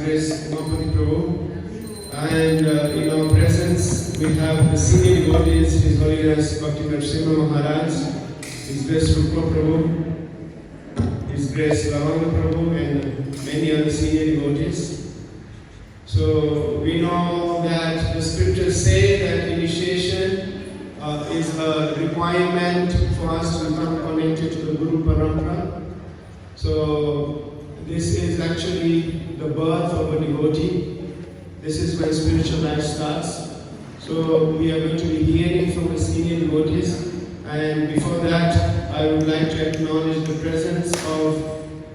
Grace Umapati Prabhu. And in our presence, we have the senior devotees, His Holiness Bhakti Narasimha Maharaj, His Grace Rupa Prabhu, His Grace Lavanga Prabhu, and many other senior devotees. So we know that the scriptures say that initiation is a requirement for us to become connected to the Guru Parampara. So this is actually the birth of a devotee. This is when spiritual life starts. So we are going to be hearing from the senior devotees. And before that, I would like to acknowledge the presence of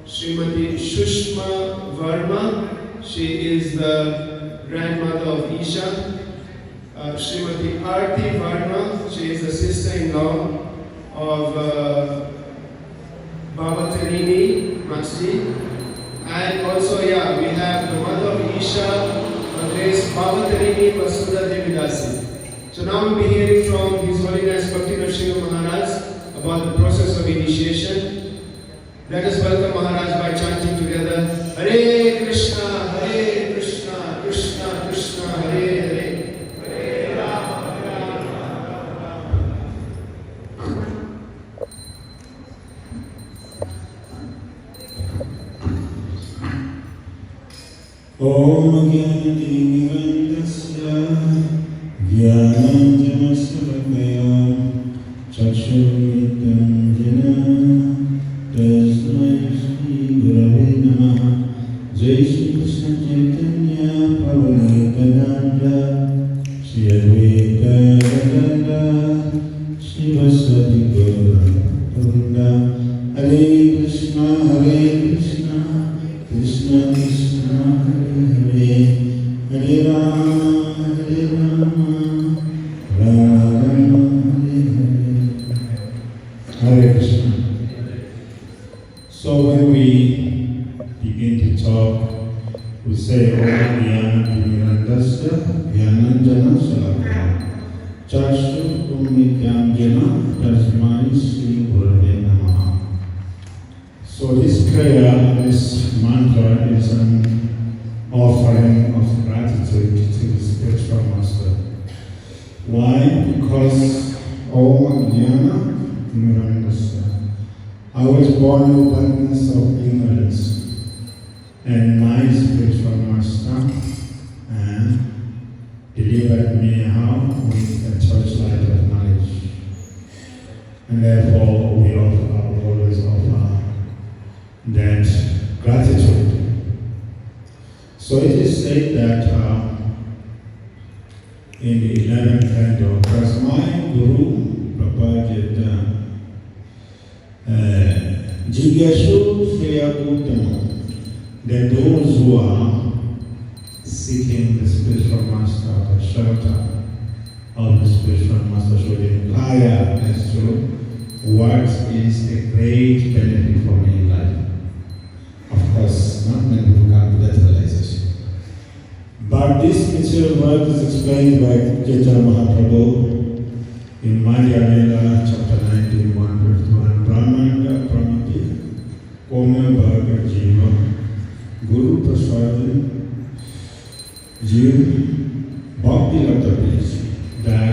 Srimati Shushma Verma. She is the grandmother of Isha. Srimati Arti Verma. She is the sister-in-law of Baba Tarini Masi. And also, we have the mother of Isha, Grace Baba Tarini Vasudha Devidasi. So now we'll be hearing from His Holiness Bhakti Narasimha Maharaj about the process of initiation. Let us welcome Maharaj by chanting together Hare Krishna, Hare Krishna, Krishna Krishna, Hare Hare, Hare Rama, Hare Rama. Om Gyanantimirandasya Jnananjanasalakaya Chakshurmitam Jana Tasmai Shri Gurave Namaha Jai Shri Krishna Chaitanya Prabhu Nityananda Shri Advaita Gadadhara Shri Vasati Gauranga Hare Krishna, Hare Krishna, Krishna Krishna, Hare Hare Rama, Hare Rama, Rama Rama, Hare Hare. Hare Krishna. So when we begin to talk, we say Om Gyanantimirandasya Jnananjana Salakaya Chakshu Umityam Jana Tasmai Shri Gurave Namaha. So this prayer, this mantra is an offering of gratitude to the spiritual master. Why? Because Om Jnana Mirandasya. I was born in the darkness of ignorance, and my spiritual master delivered me how? With a torchlight of knowledge. And therefore we always offer that gratitude. So it is said that in the 11th canto, because my Guru Prabhupada Jigyashu Shriyakutama, that those who are seeking the spiritual master, the shelter of the spiritual master, should inquire as to what is a great benefit for me in life. Of course, not many people come to that realization. But this material world is explained by Chaitanya Mahaprabhu in Madhya Lila, chapter 19, 1 verse 1. Brahmanda Pramiti, Koma Bhaga Jiva, Guru Prasad, Jiva, Bhakti Lata, that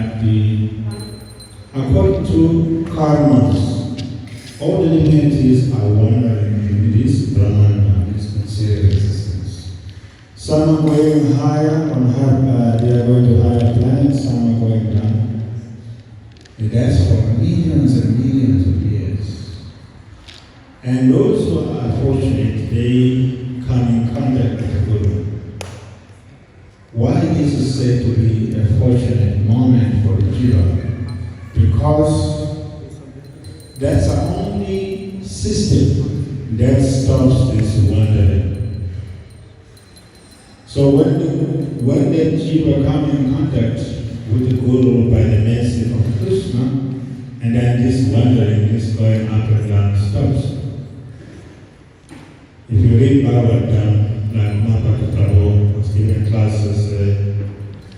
according to karmas, all the divinities are wandering in this Brahmanda, this material existence. Some are going higher on higher, they are going to higher planets, some are going down. And that's for millions and millions of years. And those who are fortunate, they come in contact with the Guru. Why is it said to be a fortunate moment for the Jiva? Because that's the only system that stops this wandering. So when the Jiva comes in contact with the Guru by the mercy of Krishna, and then this wandering, this going up and down stops. If you read Bhagavatam, like Mahaprabhu Prabhu was giving classes,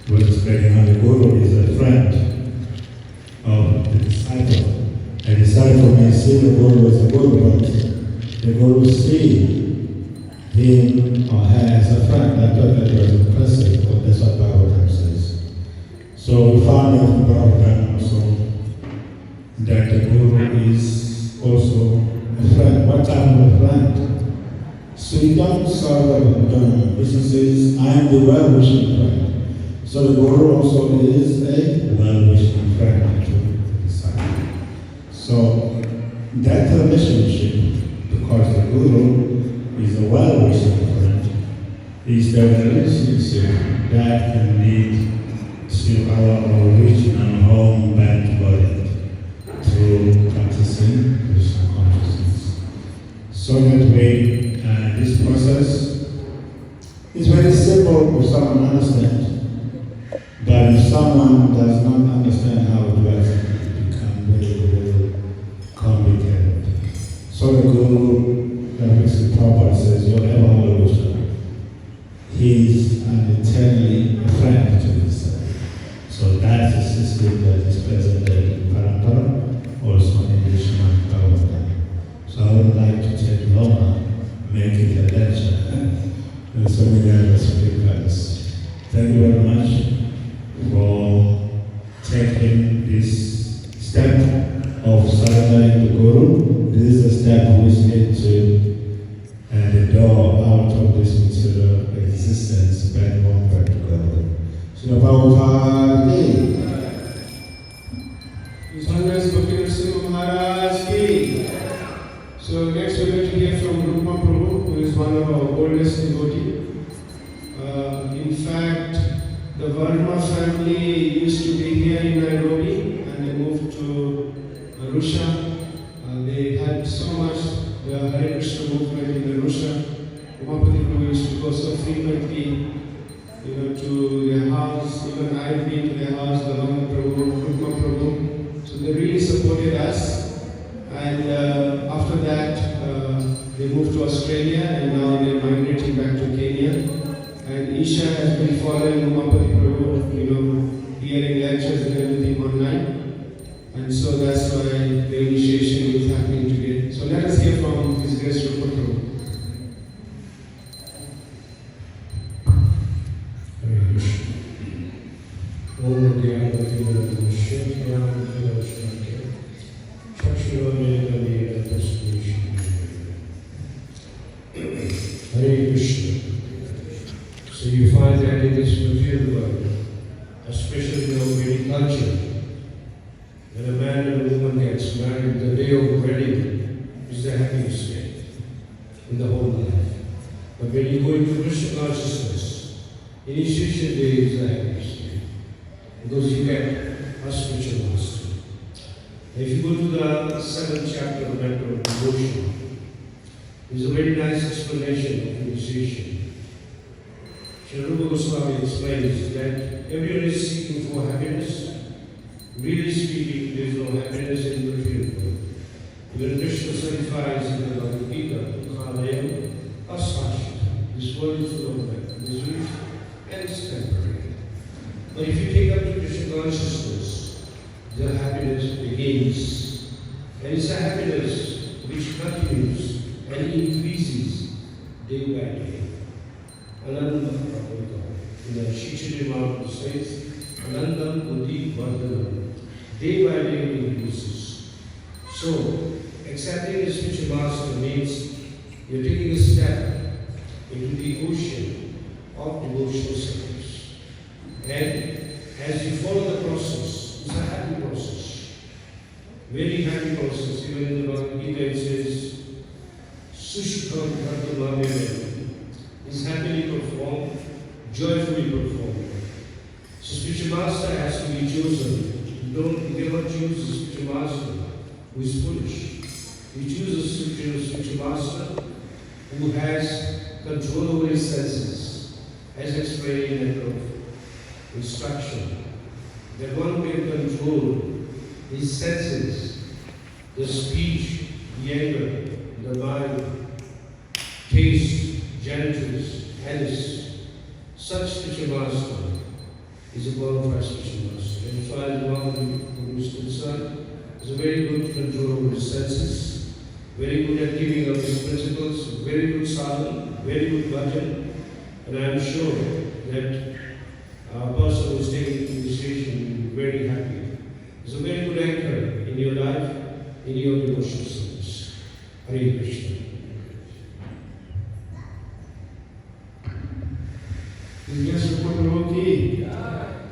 was explaining how the Guru is a friend of the disciple. A disciple may see the Guru as a Guru, but the Guru see him him or her as a friend. I thought that was impressive, but that's what Bhagavatam says. So we found out in Bhagavatam also that the Guru is also a friend. What type of a friend? So you don't sort of done businesses, I am the well-wishing friend. So the Guru also is a well-wishing friend to the disciple. So that relationship, because the Guru is a well-wishing friend, is the relationship that can lead to our original home back to God through practicing Krishna consciousness. So that way, this process is very simple for someone to understand, but if someone does not understand how it works, it becomes very complicated. So the Guru, Prabhupada says, you're ever always he is an eternally a friend to himself. So that's the system that is present in Parampara, also in the Srimad Bhagavatam. So I would like to take Loma, make it a lecture, and so many other speakers. Thank you very much for taking this step of surrendering to Guru. This is a step which leads to the door out of this material existence, back home, back to God. So Prabhupada, His Holiness Bhakti Narasimha Maharaj ki. So next we're going to hear from Rupa Prabhu, who is one of our oldest devotees. In fact, the Varma family used to be here in Nairobi and they moved to Arusha. They had so much the Hare Krishna movement in Arusha. Umapati Prabhu used to go so frequently, to their house. Even I've been to their house, the Varma Prabhu, Rupa Prabhu. So they really supported us. And after that, they moved to Australia and now they're migrating back to Kenya. And Isha has been following Umapati Prabhu, hearing lectures and everything online. And so that's why the initiation is happening today. So let us hear from His Grace Rupa Prabhu. Hare Krishna. Om Gyanavina Shyam Shyam Chakshurveda Tasmishim. Hare Krishna. So you find that in this material world, especially in our Vedic culture, when a man and a woman gets married, the day of wedding is the happiest day in the whole life. But when you go into Krishna consciousness, initiation day is the happiest day, because you get a spiritual master. If you go to the 7th chapter of Matter of Devotion, there's a very nice explanation of initiation. Sri Rupa Goswami explains that everyone is seeking for happiness. Really speaking, there is no happiness in the material world. Even Krishna certifies in the Bhagavad Gita, Khalayam Asashita. This world is full of miseries and it's temporary. But if you take up to Krishna consciousness, the happiness begins. And it's a happiness which continues and increases day by day. Ananda Prabhupada. In the Shichari Mountain says, Anandam Buddhi Vardhanam. Day by day it increases. So, accepting the spiritual master means you're taking a step into the ocean of devotional service. And as you follow the process, it's a happy process. Very happy process. Even in the Bhagavad Gita it says, Sushikam Bhardhamamya is happily performed, joyfully performed. So spiritual master has to be chosen. You never choose a spiritual master who is foolish. You choose a spiritual master who has control over his senses, as explained in that of instruction. That one can control his senses, the speech, the anger, the mind, taste, genitals, anus. Such spiritual master is a qualified spiritual master. And as far as the Guru is concerned, is a very good control over his senses, very good at giving up his principles, very good sadhana, very good bhajan, and I am sure that a person who is taking initiation will be very happy. It's a very good anchor in your life, in your devotional service. Hare Krishna. Yes, Rupa Prabhu ki.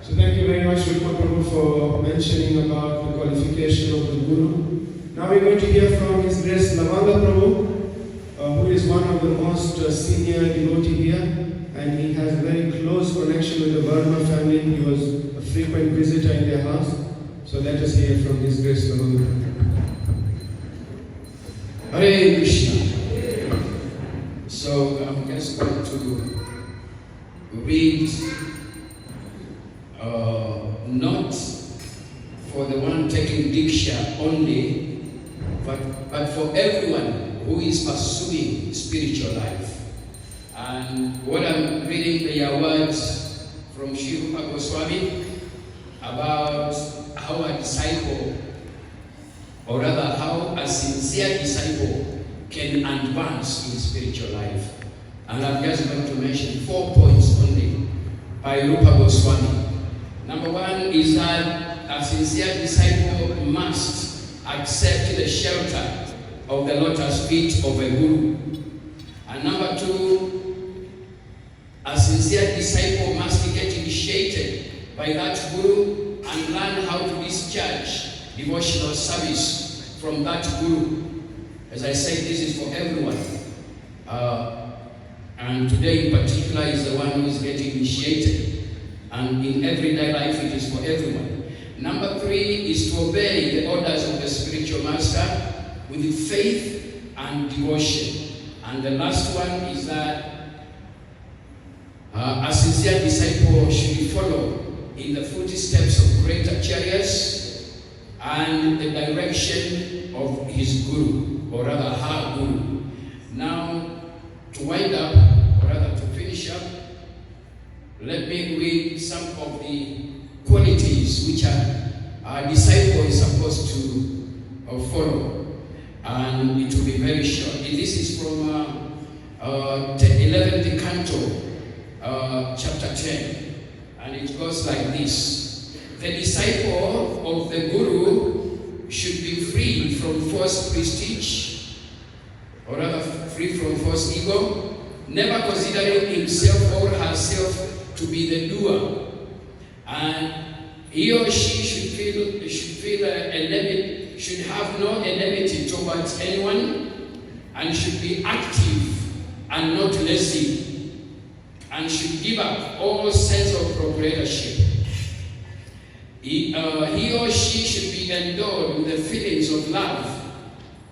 So thank you very much, Rupa Prabhu, for mentioning about the qualification of the Guru. Now we're going to hear from His Grace Lavanga Prabhu, who is one of the most senior devotee here, and he has a very close connection with the Verma family. He was a frequent visitor in their house. So let us hear from His Grace Lavanga Prabhu. Hare Krishna. So I'm just going to read not for the one taking Diksha only, but for everyone who is pursuing spiritual life. And what I'm reading, they are words from Sri Rupa Goswami about how a disciple, or rather how a sincere disciple can advance in spiritual life. And I'm just going to mention 4 points only by Rupa Goswami. Number one is that a sincere disciple must accept the shelter of the lotus feet of a guru. And number two, a sincere disciple must get initiated by that guru and learn how to discharge devotional service from that guru. As I said, this is for everyone. And today in particular is the one who is getting initiated. And in everyday life it is for everyone. Number three is to obey the orders of the spiritual master with faith and devotion. And the last one is that a sincere disciple should follow in the footsteps of great acharyas and the direction of his guru, or rather her guru. Now, to wind up, or rather to finish up, let me read some of the qualities which a disciple is supposed to follow. And it will be very short. This is from the 11th canto, chapter 10. And it goes like this. The disciple of the Guru should be free from false prestige, or rather free from false ego, never considering himself or herself to be the doer. And he or she should have no enmity towards anyone, and should be active and not lazy, and should give up all sense of proprietorship. He or she should be endowed with the feelings of love,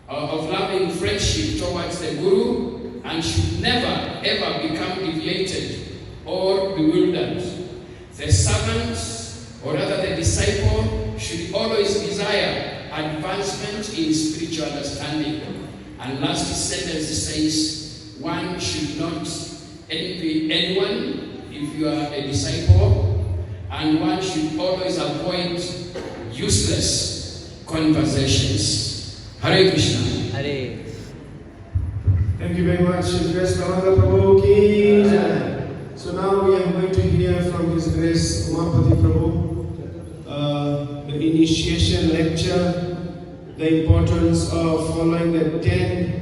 of loving friendship towards the Guru, and should never ever become deviated or bewildered. The servant, or rather the disciple, should always desire advancement in spiritual understanding. And last sentence says, one should not envy anyone if you are a disciple, and one should always avoid useless conversations. Hare Krishna. Hare. Thank you very much, His Grace Lavanga Prabhu ki jai. So now we are going to hear from His Grace Umapati Prabhu, the initiation lecture, the importance of following the 10,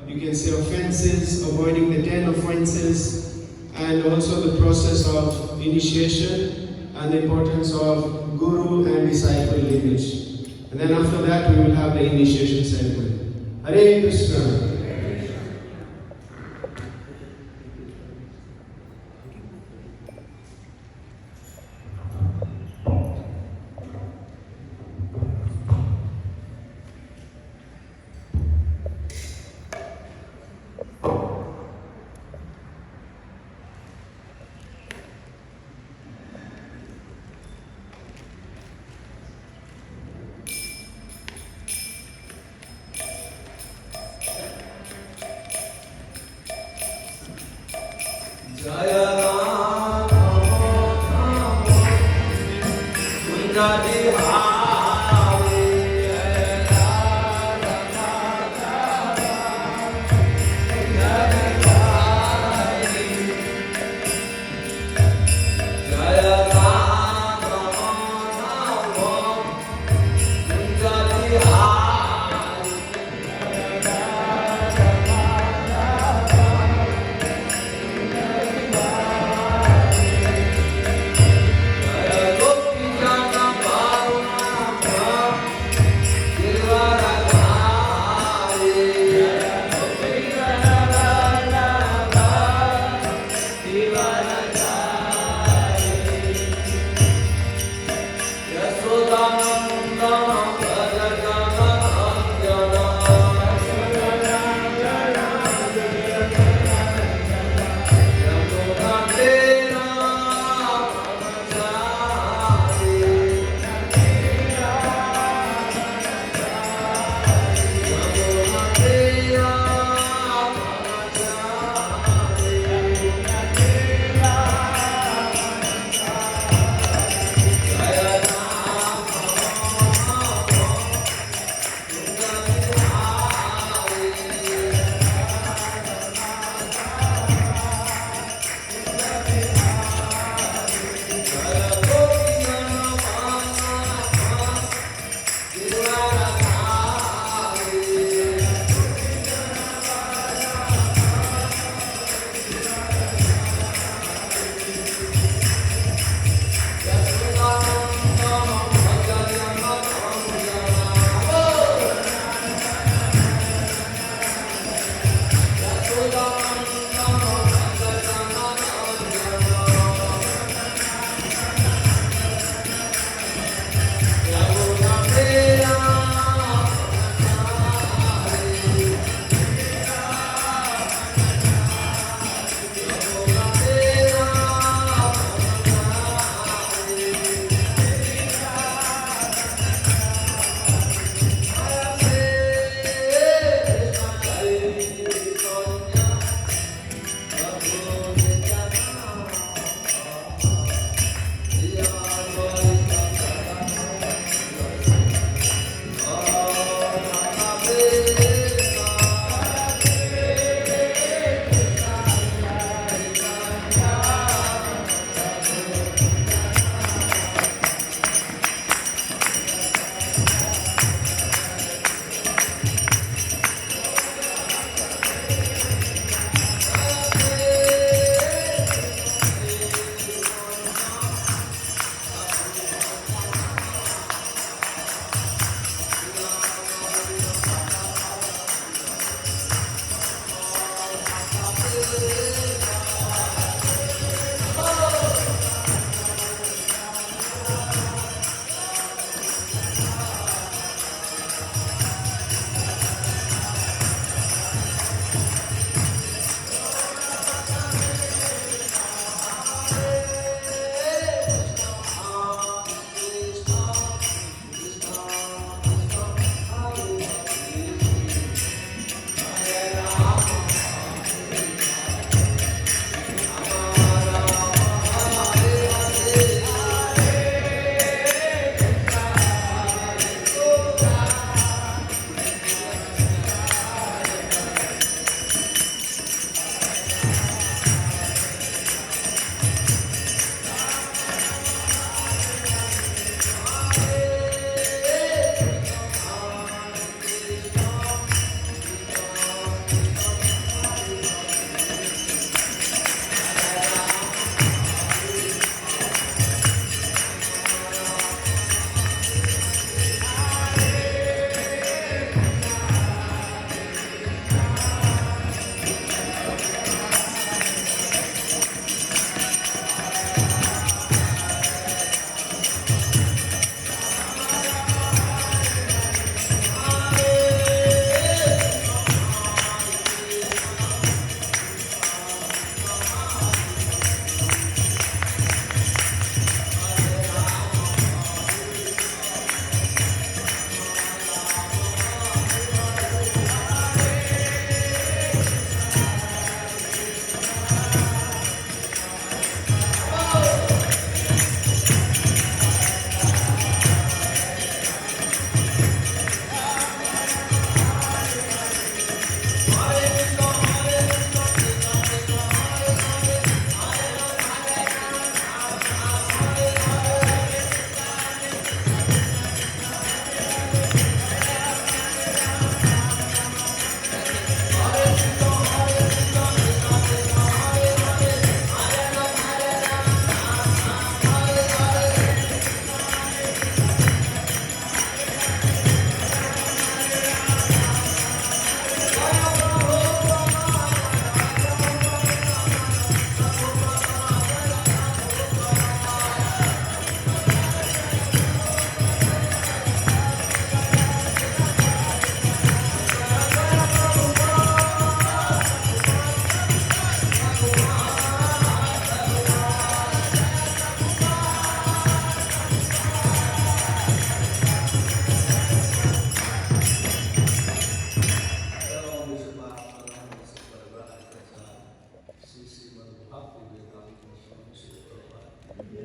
you can say, offenses, avoiding the 10 offenses, and also the process of initiation and the importance of guru and disciple lineage. And then after that we will have the initiation ceremony. Hare Krishna.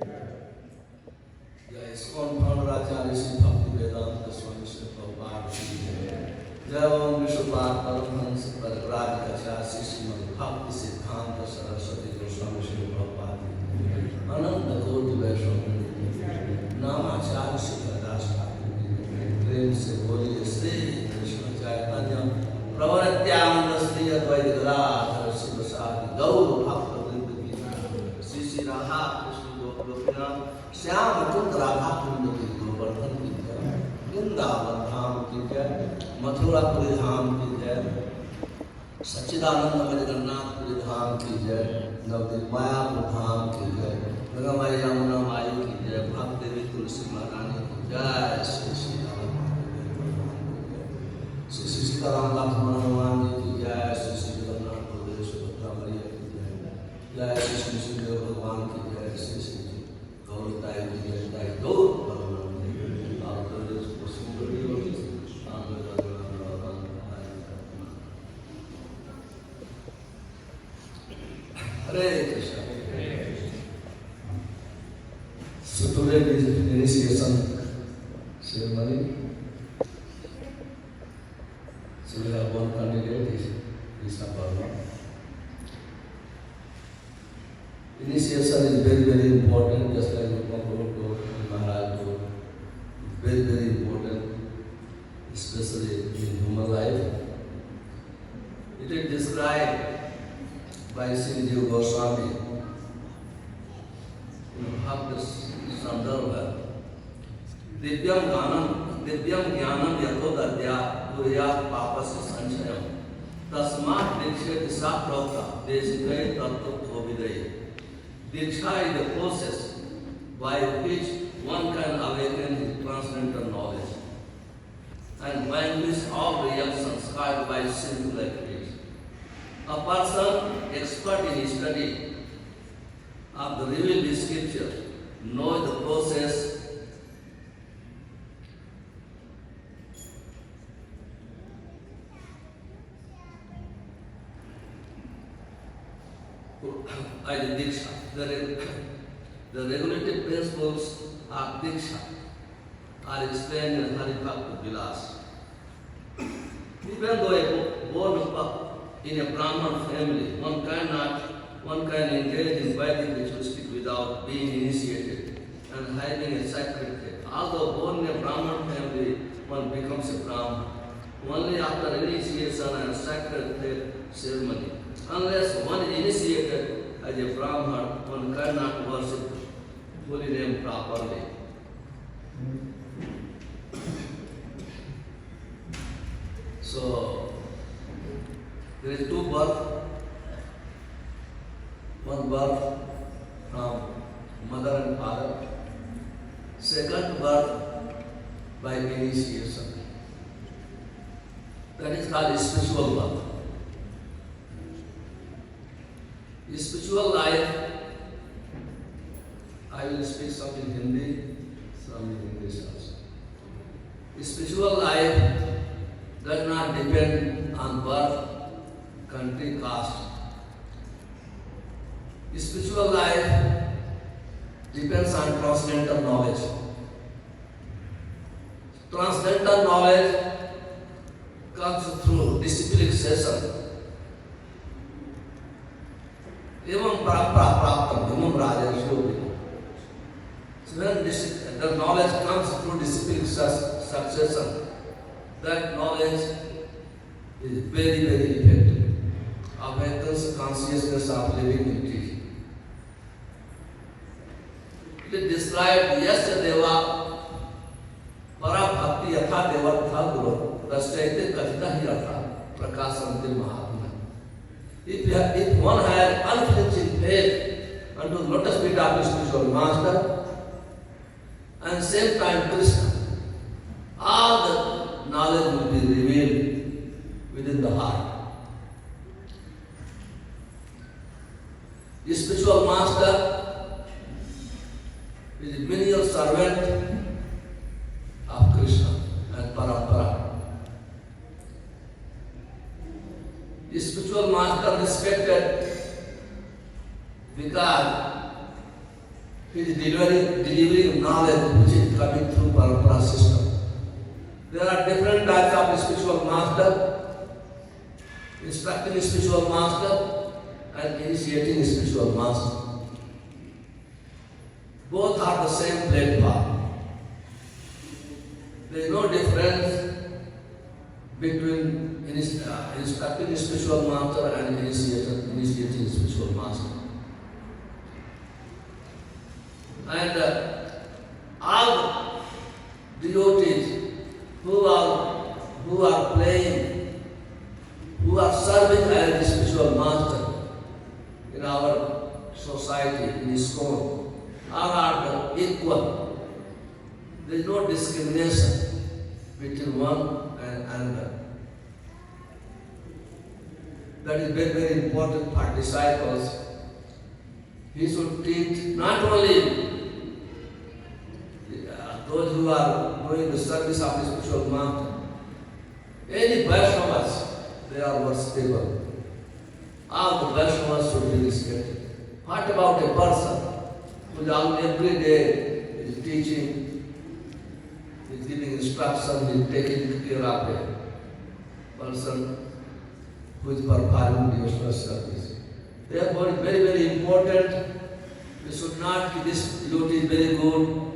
जय ISKCON फाउंडराचार्य Shri भक्ति वेदांत स्वामी श्री प्रभुपाद की जय। जय ओम विश्वपाद परमहंस परिव्राज कचासी श्रीमद् भक्ति सिद्धांत सरस्वती गोस्वामी श्री प्रभुपाद की अनंत कोटि वैष्णव नामाचार्य श्री हरिदास ठाकुर की प्रेम से बोलिए श्री कृष्ण चैतन्य प्रभु नित्यानंद श्री अद्वैत गदाधर शिवसादि गौर भक्त वृंद की श्री श्री राधा कृष्ण गोपीनाथ श्याम कुंद राधा कुंड की गोवर्धन की जय। वृंदावन धाम की जय। मथुरापुरी धाम की जय। सच्चिदानंद जगन्नाथपुरी धाम की जय। नवदीप मायापुर धाम की जय। गंगा माई यमुना माई की जय। भक्त देवी तुलसी महारानी की जय। श्री श्री श्री श्री सीताराम लक्ष्मण हनुमान जी की जय। श्री श्री जगन्नाथ प्रदेश सुभद्रा मैया की जय। जय श्री श्री श्रीदेव भगवान की जय। श्री श्री गौरताई की जय। जय गौर भगवान की और प्रदेश को सुंदरी Hare Krishna. So today is initiation ceremony. So we have one candidate, is Krishna Parma. Initiation is very, very important, just like Rupa told, Maharaj told. It's very, very important, especially in human life. It is described by Sri Jiva Goswami in Bhakti Sandarbha. Divyam Jnanam Yatodadya Duriyat Papasya Sanchayam Tasmat Dikshayati Saprokta Desikai Tattva Kovidai. Diksha is the process by which one can awaken his transcendental knowledge and vanquish all reactions caused by sinful activities. A person expert in study of the revealed scripture knows the process as Diksha. The regulative principles of Diksha are explained in Hari Bhakti Vilas. Even though born in a Brahman family, one can engage in Vedic ritualistic without being initiated and having a sacred faith. Although born in a Brahman family, one becomes a Brahman only after initiation and sacred faith ceremony. Unless one is initiated as a Brahman, one cannot worship holy name properly. So, there is two births. One birth from mother and father. Second birth by initiation. That is called spiritual birth. The spiritual life, I will speak some in Hindi, some in English also. The spiritual life does not depend on birth, country, caste. The spiritual life depends on transcendental knowledge. Transcendental knowledge comes through disciplic session. Evam praptam, evam rajarishyo. So when the knowledge comes through disciplic succession, that knowledge is very, very effective. Awakens consciousness of living entity. It is described, Yasya para bhakti yatha devatha guru, rastayate kathita hi artha, prakasantil mahatma. If one has unflinching faith unto the lotus feet of his spiritual master, and same time Krishna, all the knowledge will be revealed within the heart. The spiritual master is a menial servant of Krishna and Parampara. The spiritual master respected because He is delivering knowledge which is coming through Parampara system. There are different types of spiritual master, instructing spiritual master and initiating spiritual master. Both are the same platform. There is no difference between instructing spiritual master and initiating spiritual master. And all devotees who are playing, who are serving as the spiritual master in our society, in ISKCON, are equal. There is no discrimination between one and another. That is very, very important for disciples. He should teach not only those who are doing the service of the spiritual master, any Vaishnavas, they are worshipable. All the Vaishnavas should be respected. What about a person who is every day is teaching, is giving instruction, is taking care of a person who is performing devotional service? Therefore, it's very, very important. We should not be this devotee is very good,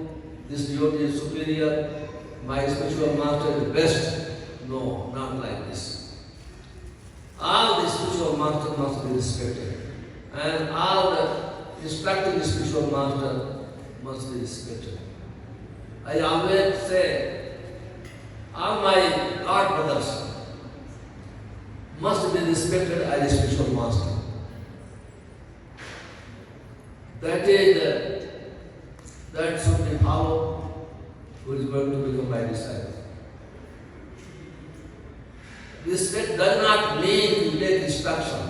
this devotee is superior, my spiritual master is the best. No, not like this. All the spiritual masters must be respected. And all the instructing spiritual master must be respected. I always say, all my God brothers must be respected as a spiritual master. That should be followed, who is going to become my disciple. Respect does not mean to take instruction.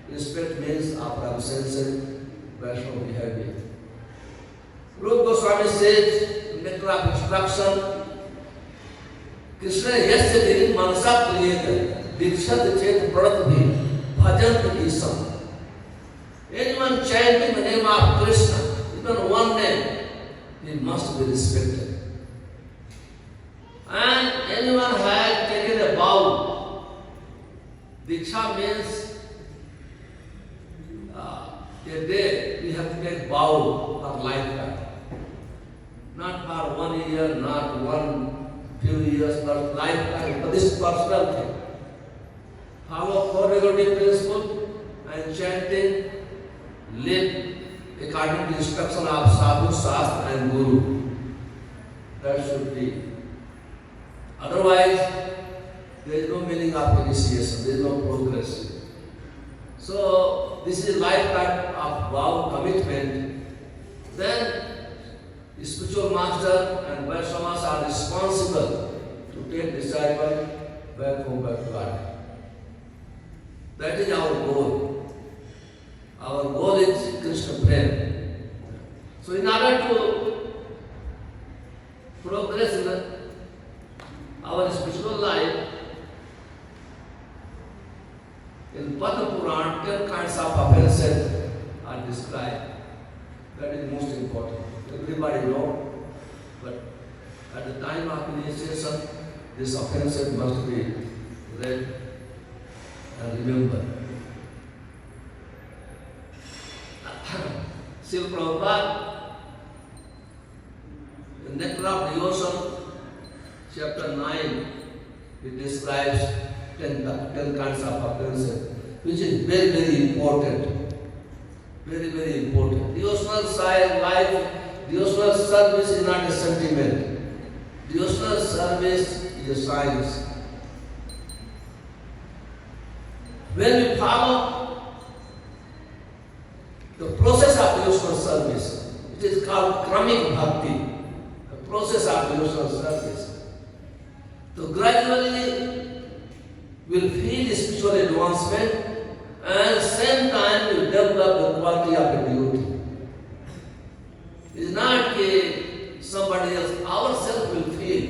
Respect means apprehension, Vaishnava behavior. Rupa Goswami says, in matter of instruction, Krishna yasya diri manasa priyeta, dikshat chet pradabhi, bhajant isam. Anyone chanting the name of Krishna, even one name, he must be respected. And anyone has taken a vow, Diksha means a day we have to take vow for lifetime. Not for 1 year, not few years, but lifetime, for this personal thing. Follow four regulative principles and chanting, live according to the instruction of Sadhu, Shastra and Guru. That should be. Otherwise, there is no meaning of initiation, there is no progress. So, this is lifetime of vow commitment. Then, the spiritual master and Vaishnavas are responsible to take disciple back home, back to God. That is our goal. Our goal is Krishna Prem. So, in order to progress in our spiritual life, in Padma Puran, 10 kinds of offenses are described. That is most important. Everybody knows, but at the time of initiation, this offense must be read and remembered. Srila Prabhupada, in Nectar of Devotion, chapter 9, it describes 10 kinds of offenses, which is very, very important. Very, very important. Devotional life, devotional service is not a sentiment. Devotional service is a science. When we follow the process of devotional service, it is called Kramik Bhakti, the process of devotional service. So gradually we'll feel spiritual advancement and at the same time we'll develop the quality of a devotee. It's not somebody else, ourselves will feel.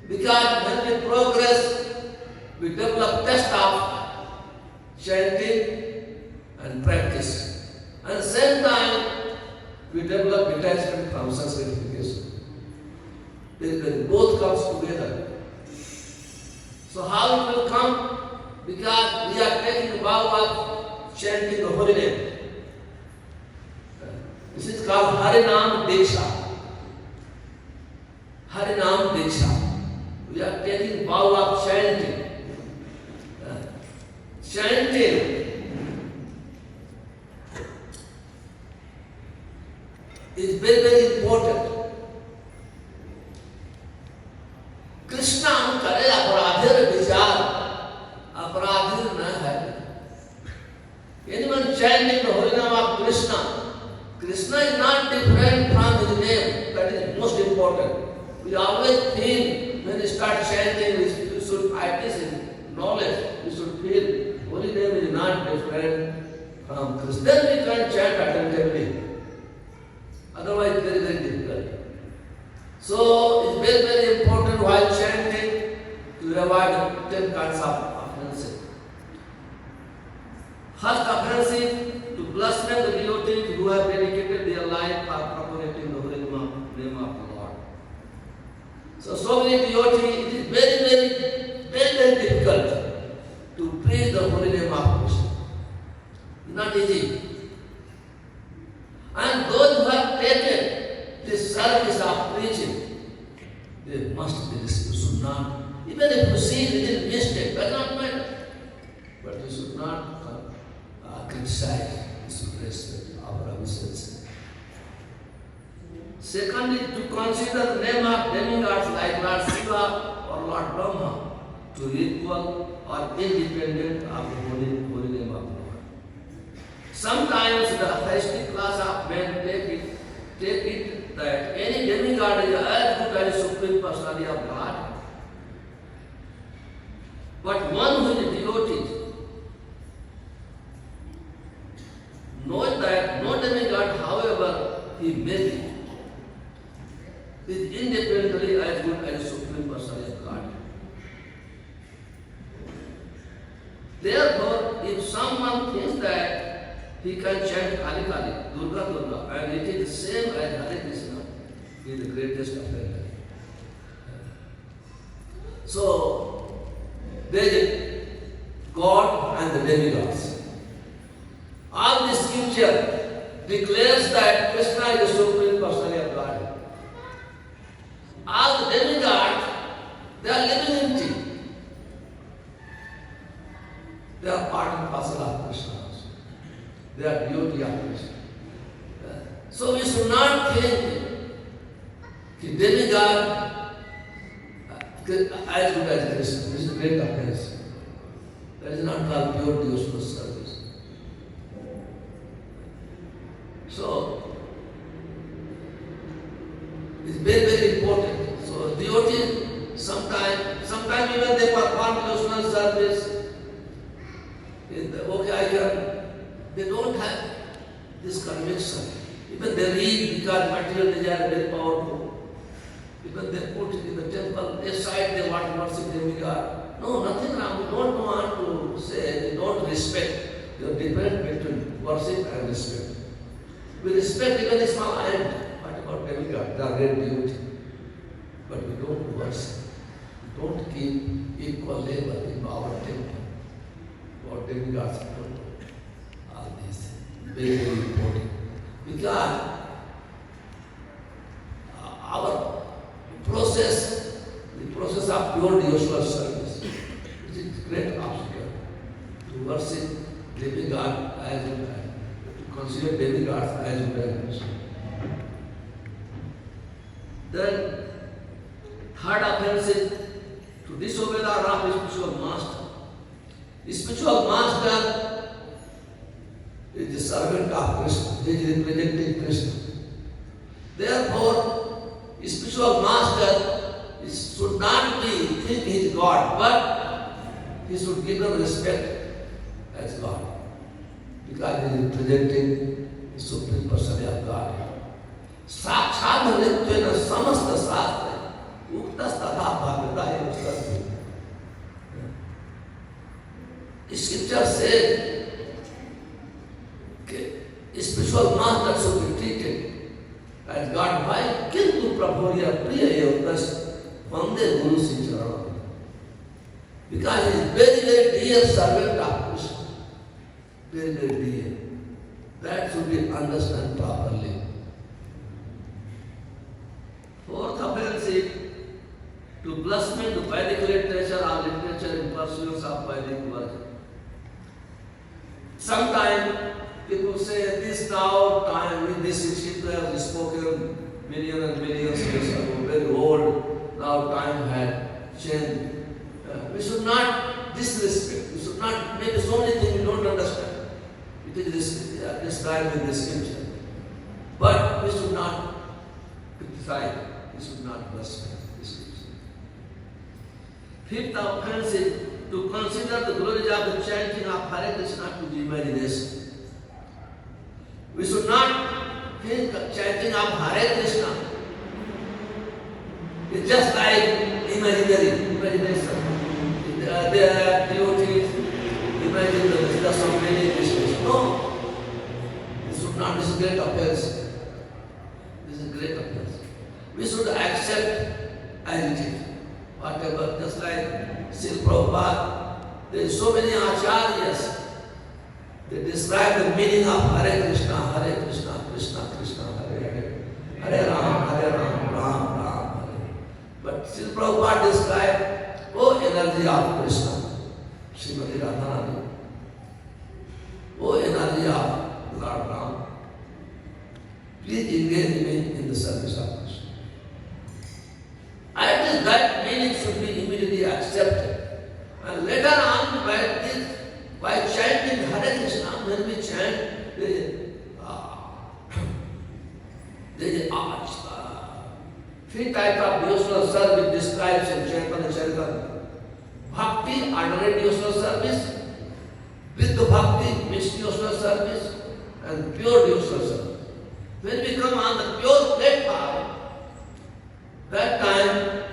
Because when we progress, we develop taste of chanting and practice. At the same time, from sanctification. Both comes together. So how it will come? Because we are taking the vow of chanting the holy name. This is called Harinam Diksha. Harinam Diksha. We are taking vow of chanting. Chanting is very, very important. Krishna हम करे अपराधीर विचार अपराधीर न है anyone chanting the holy name of Krishna is not different from his name. That is most important. We always feel when we start chanting we should practice in knowledge, we should feel holy name is not different from Krishna. Then we can chant attentively, otherwise very, very difficult. So it's very, very important while chanting to avoid 10 kinds of offenses. First offense, to blaspheme the devotees who have dedicated their life for propagating the holy name of the Lord. So many devotees, it is very, very, very, very difficult to preach the holy name of Krishna. It's not easy. And those who have taken this service of preaching, they must be listened. You should not, even if you see little mistake, does not matter. But you should not criticize, you should respect our observances. Secondly, to consider the name of demigods like Lord Shiva or Lord Brahma to equal or independent of the holy name of the Lord. Sometimes the atheistic class of men take it that any demigod is as good as Supreme Personality of God. But one who is devoted knows that no demigod, however he may be, is independently as good as Supreme Personality of God. Therefore, if someone thinks that he can chant Kali Kali, Durga Durga, and it is the same as Hare Krishna, he is the greatest offender. So, there is God and the demigods. All this scripture declares that Krishna is the Supreme Personality of God. All the demigods, they are living in tea. They are part and parcel of Krishna. They are devotee of Krishna. So we should not think that demigod as good as Krishna. This is a great offense. That is not called pure devotional service. So it's very, very important. So devotees sometimes even they perform devotional service. They don't have this conviction. Even they read because material desire is very powerful. Even they put it in the temple, they decide they want to worship demigod. No, nothing wrong. We don't want to say they don't respect. There are difference between worship and respect. We respect even a small ant. What about demigod? They are great beauty. But we don't worship. We don't keep equal level in our temple. Or demigods, all these very, very important. Because our process, the process of pure devotional service, is a great obstacle to worship demigod as well, to consider demigods as well. Then, third offense is to disobey the order of spiritual master. The spiritual master is the servant of Krishna. He is representing Krishna. Therefore, the spiritual master should not be think he is God, but he should give them respect as God. Because he is representing the Supreme Personality of God. Sakshat Nityena Samasta Sastra Uktas Tatha Bhagavata Ustasya. The scripture says that spiritual master should be treated as God, why Kintu Prabhurya Priya Yogas Vande Guru Sicharan? Because he is very, very dear servant of Krishna. Very, very dear. That should be understood properly. Fourth offense, to blaspheme the Vedic literature or literature in pursuance of Vedic work. Sometimes people say this now time with this Shikshita have spoken millions and millions of years ago, very old, now time had changed. We should not disrespect, we should not, maybe so many things we don't understand. It is described in the scripture. But we should not criticize, we should not blaspheme. Fifth offense is to consider the glories of the chanting of Hare Krishna to the imagination. We should not think chanting of Hare Krishna is just like imagination. There are devotees imagine the business of many Krishnas. No, this should not. This is great offense. This is great offense. We should accept as it is. Whatever, just like Srila Prabhupada, there are so many acharyas. They describe the meaning of Hare Krishna, Krishna Krishna, Hare Hare, Hare Ram, Ram Hare. But Srila Prabhupada described, oh energy of Krishna, Srimati Radharani, oh energy of Lord Ram, please engage me in the service of Krishna. And that meaning should be immediately accepted. And later on, by chanting Hare Krishna, when we chant, there is three types of devotional service described in Chaitanya Charitamrita. Bhakti, ordinary devotional service, with bhakti, mixed devotional service, and pure devotional service. When we come on the pure platform, that time,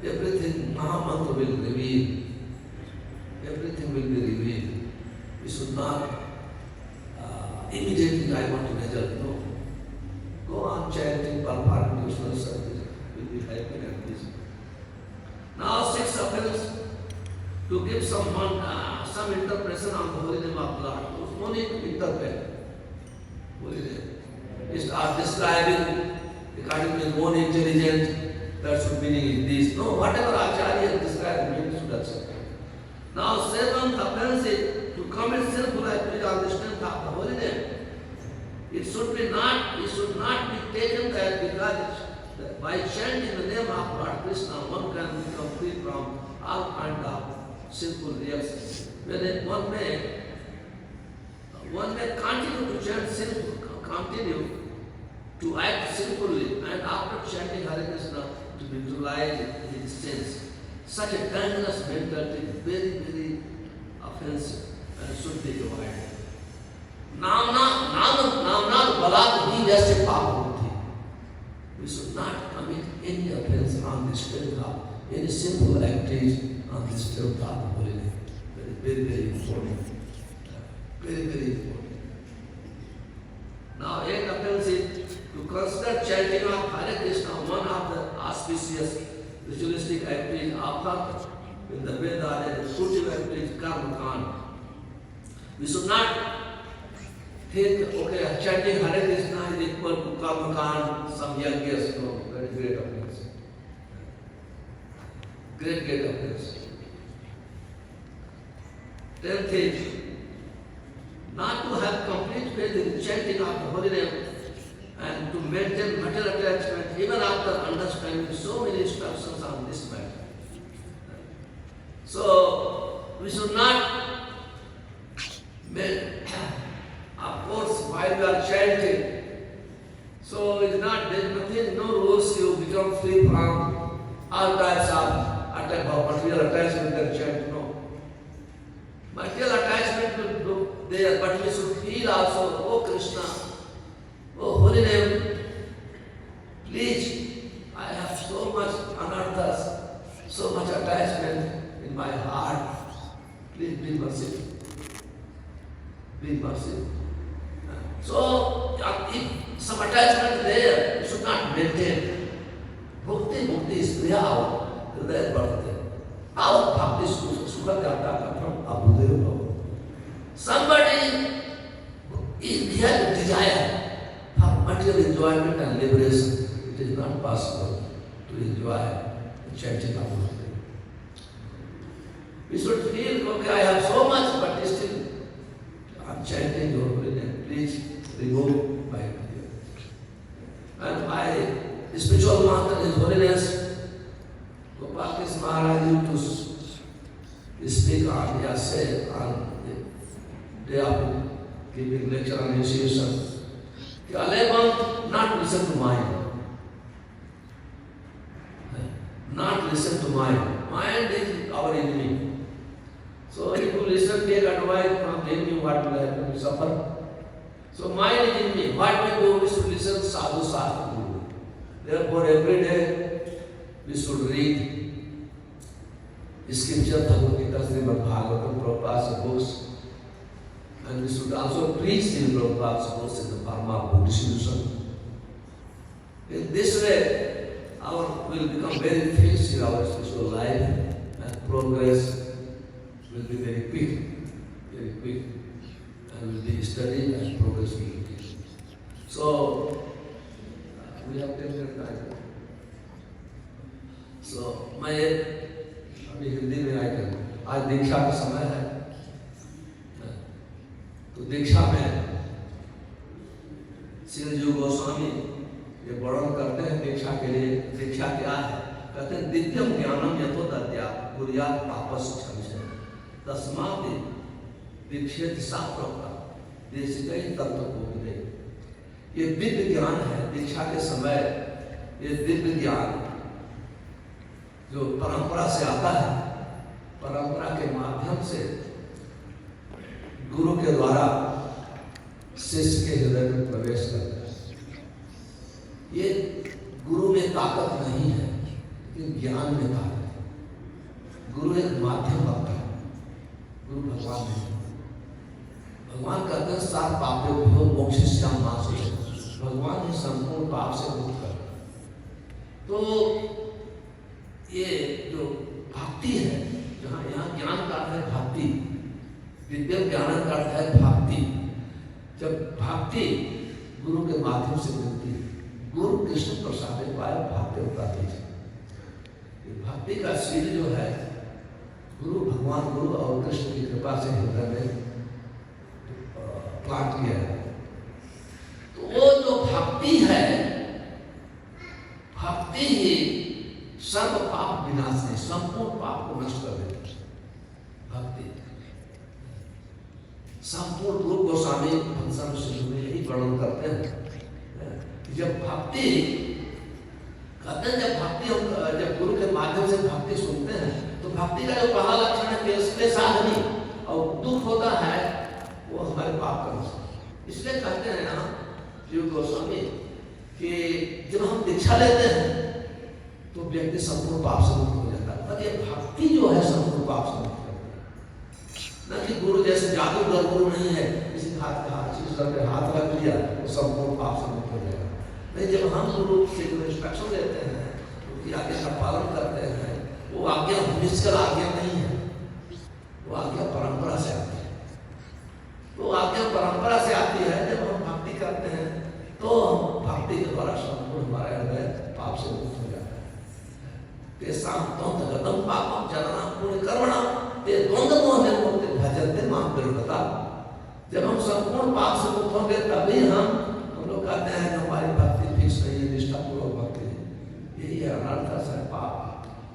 everything, Mahamantra will reveal. Everything will be revealed. We should not immediately, I want to measure. No. Go on chanting, performing devotional service. Will be happy and peaceful. Now, sixth offense, to give some interpretation on the holy name of Lord. No need to interpret holy name. We start describing according to his own intelligence. That's the meaning is this. No, whatever Acharya described, we should accept. Now, seventh offense is to commit sinful activity on the strength of the holy name. It should not be taken that because by chanting the name of Lord Krishna, one can become free from all kinds of sinful reactions. One may continue to chant sinful, continue to act sinfully, and after chanting Hare Krishna, to visualize his sins. Such a dangerous mentality is very, very offensive and should be avoided. Namna balad hi jaise paap buddhi. We should not commit any offense on the strength of any simple activity on the strength of the holy name. Very, very important. Very, very important. Now, eighth offense is to consider chanting of Hare Krishna one of the auspicious ritualistic activities of in the Veda, there is fruitive activities, karma kand. We should not think, okay, chanting Hare Krishna is equal to karma kand, some yajnas. No, that is great offense. Great offense. Tenth is not to have complete faith in chanting of the holy name and to maintain material attachment even after understanding so many instructions on this matter. So, we should not, of course, while we are chanting, so there is nothing, no rules to become free from all types of material attachment and chant, no. Material attachment will be there, but we should feel also, oh Krishna, oh holy name, please, I have so much anarthas, so much attachment in my heart. Please be merciful. Be merciful. So, if some attachment there, you should not cannot maintain. भुक्ति भुक्ति स्त्रिया आओ हृदय बढ़ते आओ भक्ति सुख करता कथम अबुदेव भव. Somebody he has a desire for material enjoyment and liberation. It is not possible to enjoy the chanting of Guru. We should feel, okay, I have so much, but still I am chanting your holy name. Please remove my fear. And my spiritual master, His Holiness Gopal Krishna Maharaj used to speak on, he has said on the day of giving lecture on initiation, allow not listen to mind. Not listen to mind. Mind is our enemy. So if you listen, take advice from enemy, what will happen? You suffer. So mind is enemy. What we do? We should listen sadhu sadhu. Therefore, every day we should read scripture, Bhagavad Gita, Srimad Bhagavatam, Prabhupada's books. And we should also preach in Prabhupada's books in the Parma Buddhism. In this way, our will become very fixed in our spiritual life and progress will be very quick, and will be steady and progress will be. So, we have 10 minutes time. So, मैं अभी हिंदी में आया आज दीक्षा का समय है, तो दीक्षा में श्री जीव गोस्वामी ये वर्णन करते हैं दीक्षा के लिए. दीक्षा क्या है? कहते हैं दिव्यम ज्ञानम यथो दद्या कुर्यात पापस क्षमसे तस्मात् दीक्षित शास्त्रोक्ता देशिकै तत्व को विदे. ये दिव्य ज्ञान है दीक्षा के समय. ये दिव्य ज्ञान जो परंपरा से आता है, परंपरा के माध्यम से गुरु के द्वारा शिष्य के हृदय में प्रवेश करता है. ये गुरु में ताकत नहीं है, लेकिन ज्ञान में ताकत है. गुरु एक माध्यम होता है, गुरु भगवान नहीं. भगवान कहते हैं सात पापोभ्यो मोक्षयिष्यामि मा शुचः. भगवान ही संपूर्ण पाप से मुक्त कर. तो ये जो भक्ति है, जहाँ यहाँ ज्ञान का अर्थ है भक्ति, विद्या ज्ञान का अर्थ है भक्ति. जब भक्ति गुरु के माध्यम से मिलती है, गुरु कृष्ण प्रसाद पाया भक्ति उतारती है. भक्ति का सीढ़ी जो है गुरु भगवान गुरु और कृष्ण की कृपा से हृदय में प्लांट किया है. तो वो जो भक्ति है, भक्ति ही सर्व पाप विनाश है, संपूर्ण पाप को नष्ट कर देती है. भक्ति संपूर्ण रूप गोस्वामी भक्तम सिंधु में यही वर्णन करते हैं. जब भक्ति कहते हैं, जब गुरु के माध्यम से भक्ति सुनते हैं, तो भक्ति का जो पहला लक्षण है कि साधनी और दुख होता है वो हमारे पाप का नष्ट. इसलिए कहते हैं यहाँ जीव गोस्वामी कि जब हम दीक्षा लेते हैं तो व्यक्ति संपूर्ण पाप से मुक्त हो जाता है. पर ये भक्ति जो है संपूर्ण पाप से मुक्त करती है. न कि गुरु जैसे जादूगर गुरु नहीं है, किसी हाथ पे हाथ रख लिया तो संपूर्ण पाप से मुक्त हो जाएगा. नहीं, जब हम गुरु से इंस्ट्रक्शन देते हैं, उनकी आज्ञा का पालन करते हैं, वो आज्ञा निष्कल आज्ञा नहीं है, वो आज्ञा परंपरा से आती है. तो आज्ञा परंपरा से आती है. जब हम भक्ति करते हैं तो हम भक्ति के द्वारा संपूर्ण हमारे हृदय पाप से मुक्त हो जाता है. तेषां त्वं पापं जननां पुण्य कर्मणां ते द्वंद्व मोह निर्मुक्ति भजन्ते मां विरता. जब हम संपूर्ण पाप से मुक्त होंगे तभी हम लोग कहते हैं कि हमारी भक्ति फिक्स नहीं है, निष्ठापूर्वक भक्ति है. यही है अनर्थ है पाप.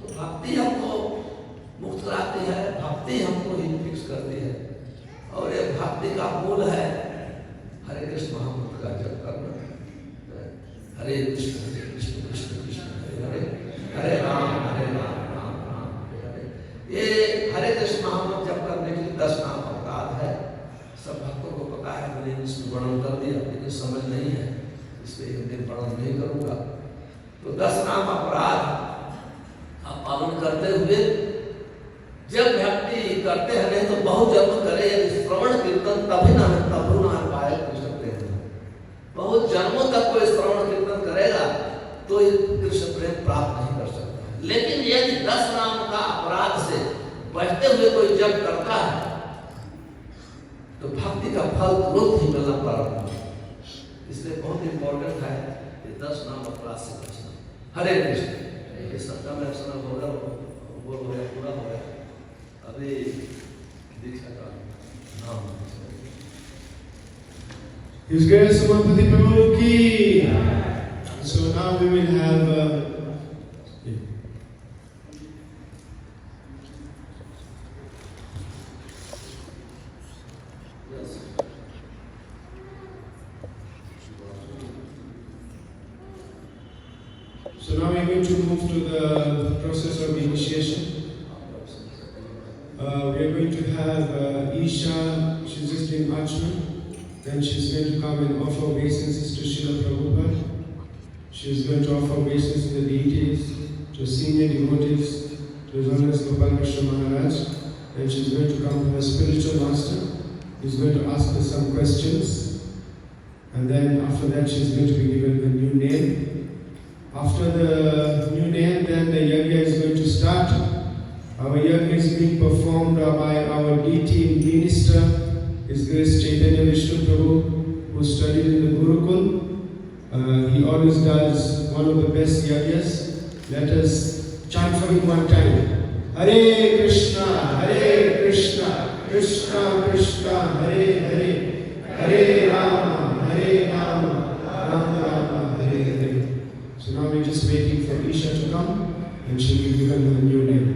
तो भक्ति हमको मुक्त कराती है, भक्ति हमको ही फिक्स करती है. और ये भक्ति का मूल है हरे कृष्ण महामंत्र का जप करना. हरे कृष्ण कृष्ण कृष्ण हरे हरे, हरे राम राम राम हरे हरे. ये हरे कृष्ण महामंत्र जप करने के लिए 10 नाम अपराध है. सब भक्तों को पता है, मैंने इसमें वर्णन कर दिया, लेकिन समझ नहीं है इसलिए हिंदी वर्णन नहीं करूंगा. तो 10 नाम अपराध आप पालन करते हुए जब भक्ति करते हैं, नहीं तो बहुत जन्म करे श्रवण कीर्तन तभी ना है, तब ना पाए कृष्ण प्रेम. बहुत जन्मों तक कोई श्रवण कीर्तन करेगा फल तुरंत ही मिलना प्रारंभ हुआ। इसलिए बहुत इंपॉर्टेंट है कि 10 नाम अपराध से बचना। हरे कृष्ण। ये सत्ता में अक्सर हो गया, वो हो गया, पूरा हो गया। अभी दीक्षा का नाम His Grace Umarpati Prabhu ki. So now we will have yes. So now we are going to move to the process of initiation. We are going to have Isha, she's just doing Archana. Then she's going to come and offer obeisances to Srila Prabhupada. She's going to offer obeisances to the deities, to senior devotees, to His Holiness Gopal Krishna Maharaj. Then she's going to come to her spiritual master. He's going to ask her some questions. And then after that she's going to be given the new name. After the new name, then the yajna is going to start. Our yajna is being performed by our deity minister, His Grace Chaitanya Vishnu Prabhu, who studied in the Gurukul. He always does one of the best yajnas. Let us chant for him one time. Hare Krishna, Krishna Krishna, Hare Hare, Hare Rama, Rama Rama, Hare Hare. So now we're just waiting for Isha to come, and she will be given her new name.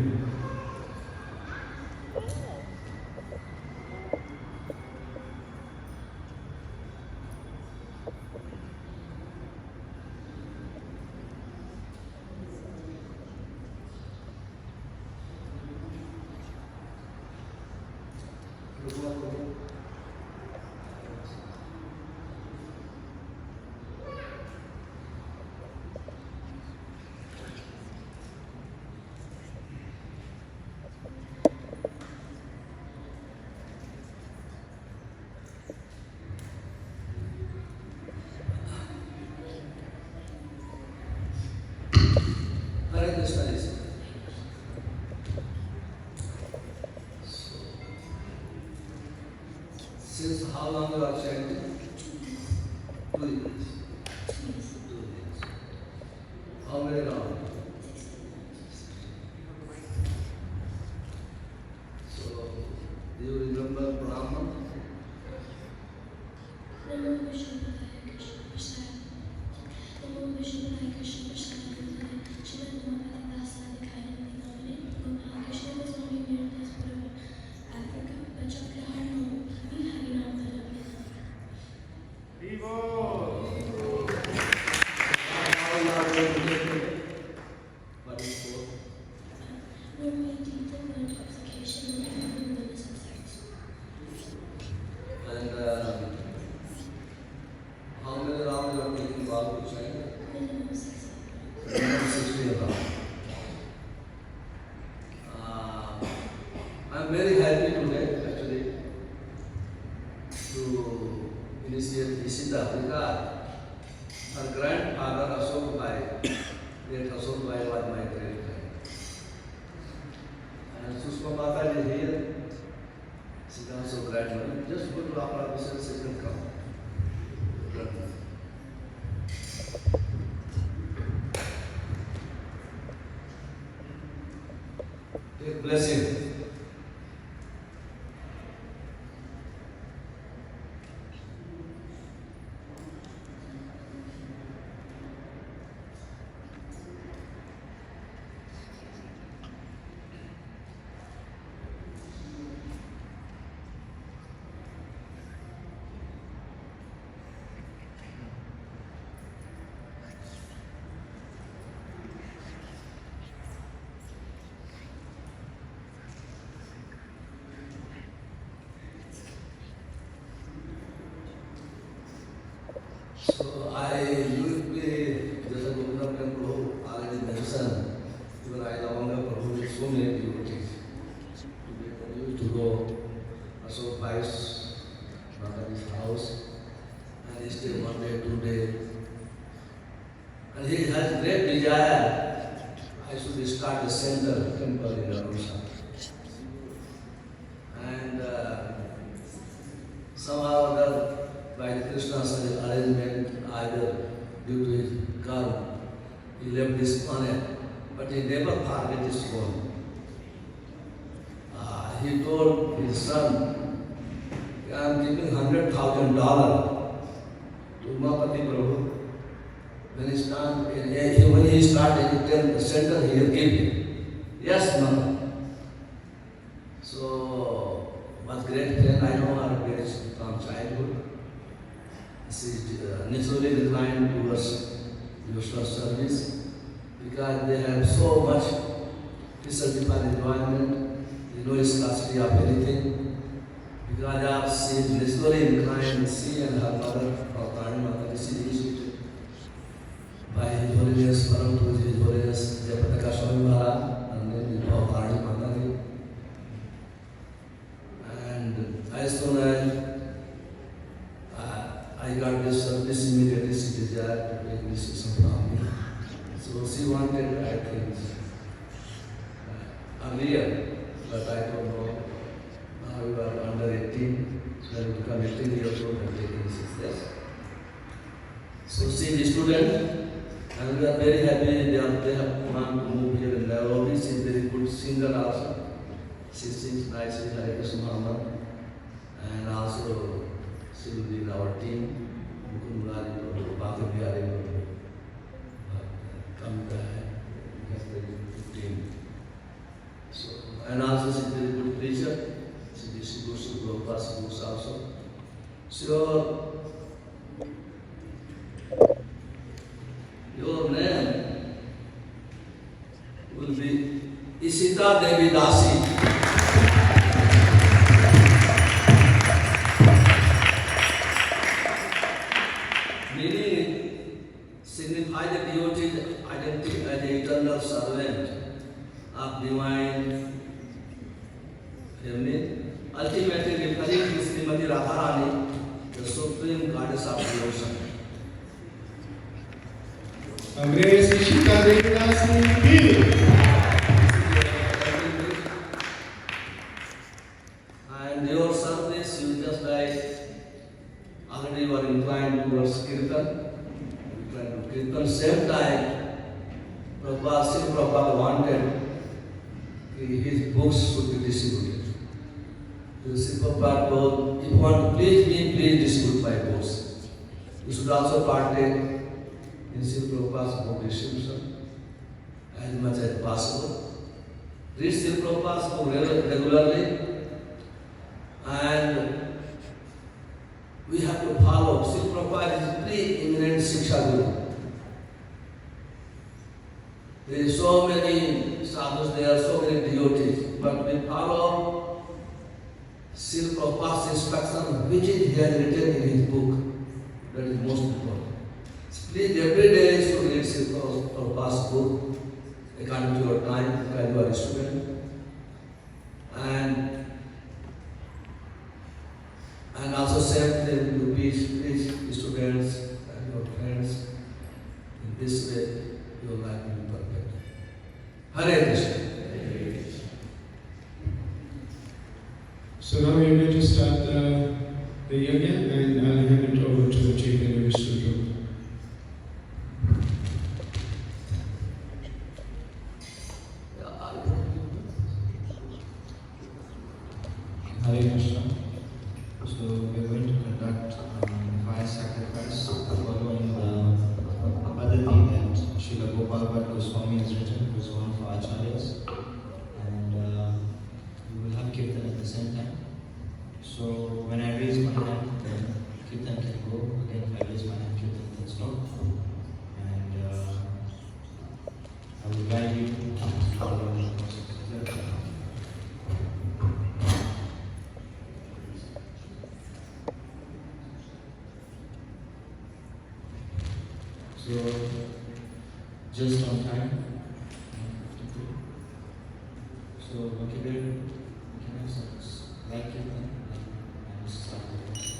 Hare Krishna is. Since how long you are chanting? 2 years. 2 years. How many rounds? So, do you remember Brahman? Namo Vishnupadaya Krishna Prasad. Namo Vishnupadaya Krishna Prasad. Shri Namo Dasani Kainamani Namani. Gopal Krishna was only near this forever. Africa, Pachakya Harno, we Harinam Haramita. What is for? Normally, deep and intoxication and wilderness of sex. And how many rounds you are taking Babu to China? Minimum 60. 60 rounds. I am very happy today actually to initiate Ishita Africa. Her grandfather Ashok Bhai, great Ashok Bhai was my great friend. And Sushma Mata is here. She is also grandmother. Just go to our office, she can come. Grandmother. Take blessing. So I usually, just a Govinda Prabhu already mentioned, even I Ravanga Prabhu so many devotees. We used to go Ashok Bhai's Mataji's house, and he stayed 1 day, 2 days. And he has great desire, I should start a center temple in Arusha. And somehow father, by Krishna's arrangement, either due to his karma, he left this planet, but he never forget his home. He told his son, I am giving $100,000 to Umapati Prabhu. When he started 10%, he will give him. Yes, mother. So, was great friend, I know her very from childhood. She is naturally inclined towards devotional service because they have so much physical enjoyment. They know his custody of anything. Because she is naturally inclined, she and her mother, Bhavani Mata, she is by His Holiness, Param Puji, His Holiness, Jayapataka Swami Maharaj, and then Bhavani Mata. And as soon as I got this service, immediately she desired to take this from me. So she wanted, I think, earlier, but I don't know. Now you are under 18, so you become 18 years old and taking 6 years. So she is a student, and we are very happy they have come to move here in Nairobi. She is a very good singer also. She sings nicely, Hare Krishna Mahamad, and also she will be in our team. Mukund Murari, Bhakti Bihari, Kamita, team. So, and also she is a very good preacher. She distributes to Prabhupada's books also. So, your name will be Isita Devi Dasi. Meaning, signify the devotee's identity as the eternal servant of divine family. Ultimately referring to Srimati Radharani, the supreme goddess of devotion. Grace Ishita Devdasi Ki. And your service, you just like already you are inclined towards Kirtan. Inclined to Kirtan. Same time, Prabhupada wanted his books should be distributed. The Prabhupada told, if you want to please me, please distribute my books. You should also partake in Srila Prabhupada's book distribution as much as possible. Read Srila Prabhupada's book regularly, and we have to follow. Srila Prabhupada is pre-eminent Shiksha Guru. There are so many sadhus, there are so many devotees, but we follow Srila Prabhupada's instruction, which is he has written in his book. That is most important. Please every day you should read Srila Prabhupada's book according to your time, because you are a student. And also same thing you teach students and your friends. In this way, your life will be perfect. Hare Krishna. So now we are going to start the yajna, and I'll hand it over to the Chaitanya Vishnu Group. Hare Krishna. So we are going to conduct fire sacrifice following the Padati that Srila Gopal Bhatt Goswami has written, who is one of our acharyas. And we will have kirtan at the same time. So when I raise my hand, then kirtan can go. Again, if I raise my hand, kirtan can stop. And I will guide you to follow the process. So, just on time. So, okay, then we can have some like it and start the process.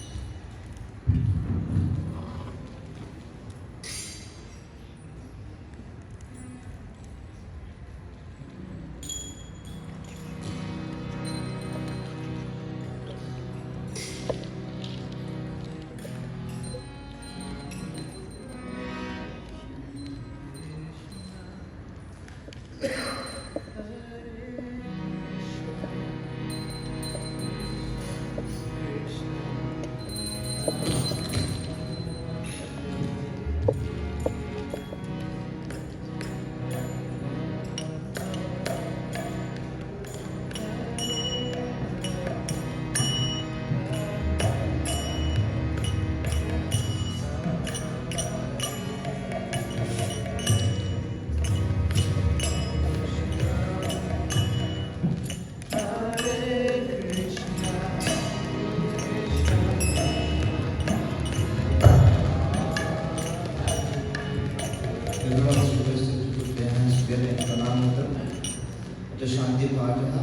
तो शांति पाठः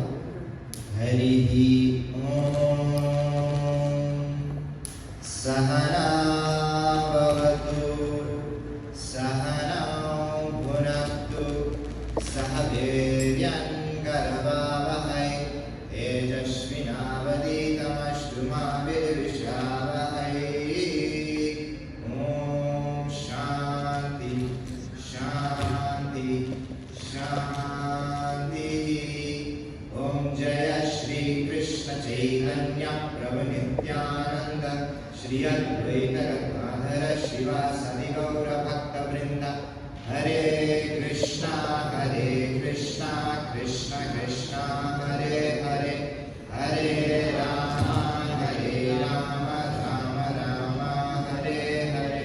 हरिः ॐ सहना भवतु सहनौ भुनक्तु सह वीर्यङ्करवावहै तेजस्विनावधीतमस्तु मा विद्विषावहै ॐ शान्ति शान्ति शान्तिः ॐ जय श्री कृष्ण चैतन्य प्रभु नित्यानंद श्री अद्वैत गदाधर शिवासादि गौर भक्तवृंद हरे Krishna Krishna Krishna Hare Hare Hare Ram Ram Ram Hare Hare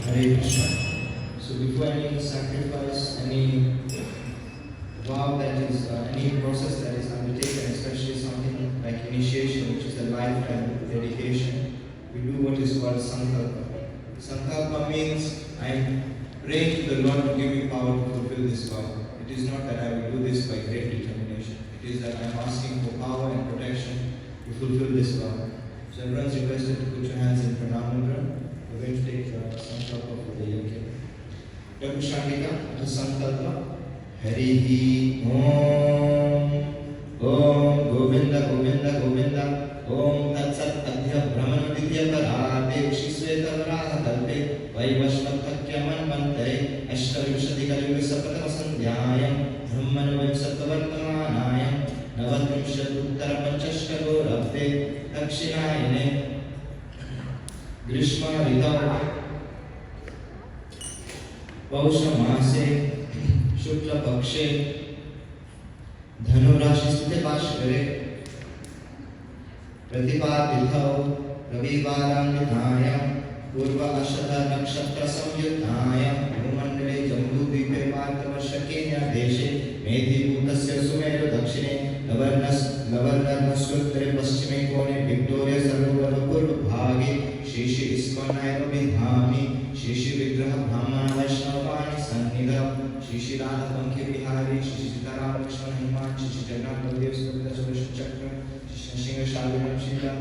Hare Krishna. So before any sacrifice, any vow that is, any process that is undertaken, especially something like initiation, which is a lifetime dedication, we do what is called sankalpa. Sankalpa means I am praying to the Lord to give me power to fulfill this vow. It is not that I will do this by great determination. It is that I am asking for power and protection to fulfill this vow. So everyone is requested to put your hands in pranam mudra. We're going to take sankalpa for the year. Dr. Shandika, the sankalpa. Harihi Om Om Govinda Govinda Govinda Om Tatsat Adhya Brahman Vidya Karate Shisveta Varaha Kalpe Vaivashvatthakyaman Mantare Ashtavirushati Kalyuga Sapatama Sandhyayam Brahman Vaimsattavartamanayam Navadrimshaduttara Panchashkalo Rabde Dakshinayane Grishma Ritau Pausha Maase शुक्ल पक्षे धनुराशि स्थिते भास्करे प्रतिपादितौ रविवारान्वितायां पूर्व अशत नक्षत्र संयुक्तायां भूमण्डले जम्बूद्वीपे पार्थवर्षकेन्या देशे मेधिभूतस्य सुमेरु दक्षिणे लवर्णस्योत्तरे पश्चिमे कोणे Victoria सरोवर पूर्व भागे श्री इस्कॉन नैरोबिधामि श्री विग्रह ब्राह्मण वैष्णवानि सन्निधौ श्री राधा पंखे बिहारी श्री सीताराम लक्ष्मण हनुमान श्री जगन्नाथ बलदेव सुभद्रा सुदर्शन चक्र श्री सिंह शालिग्राम शीला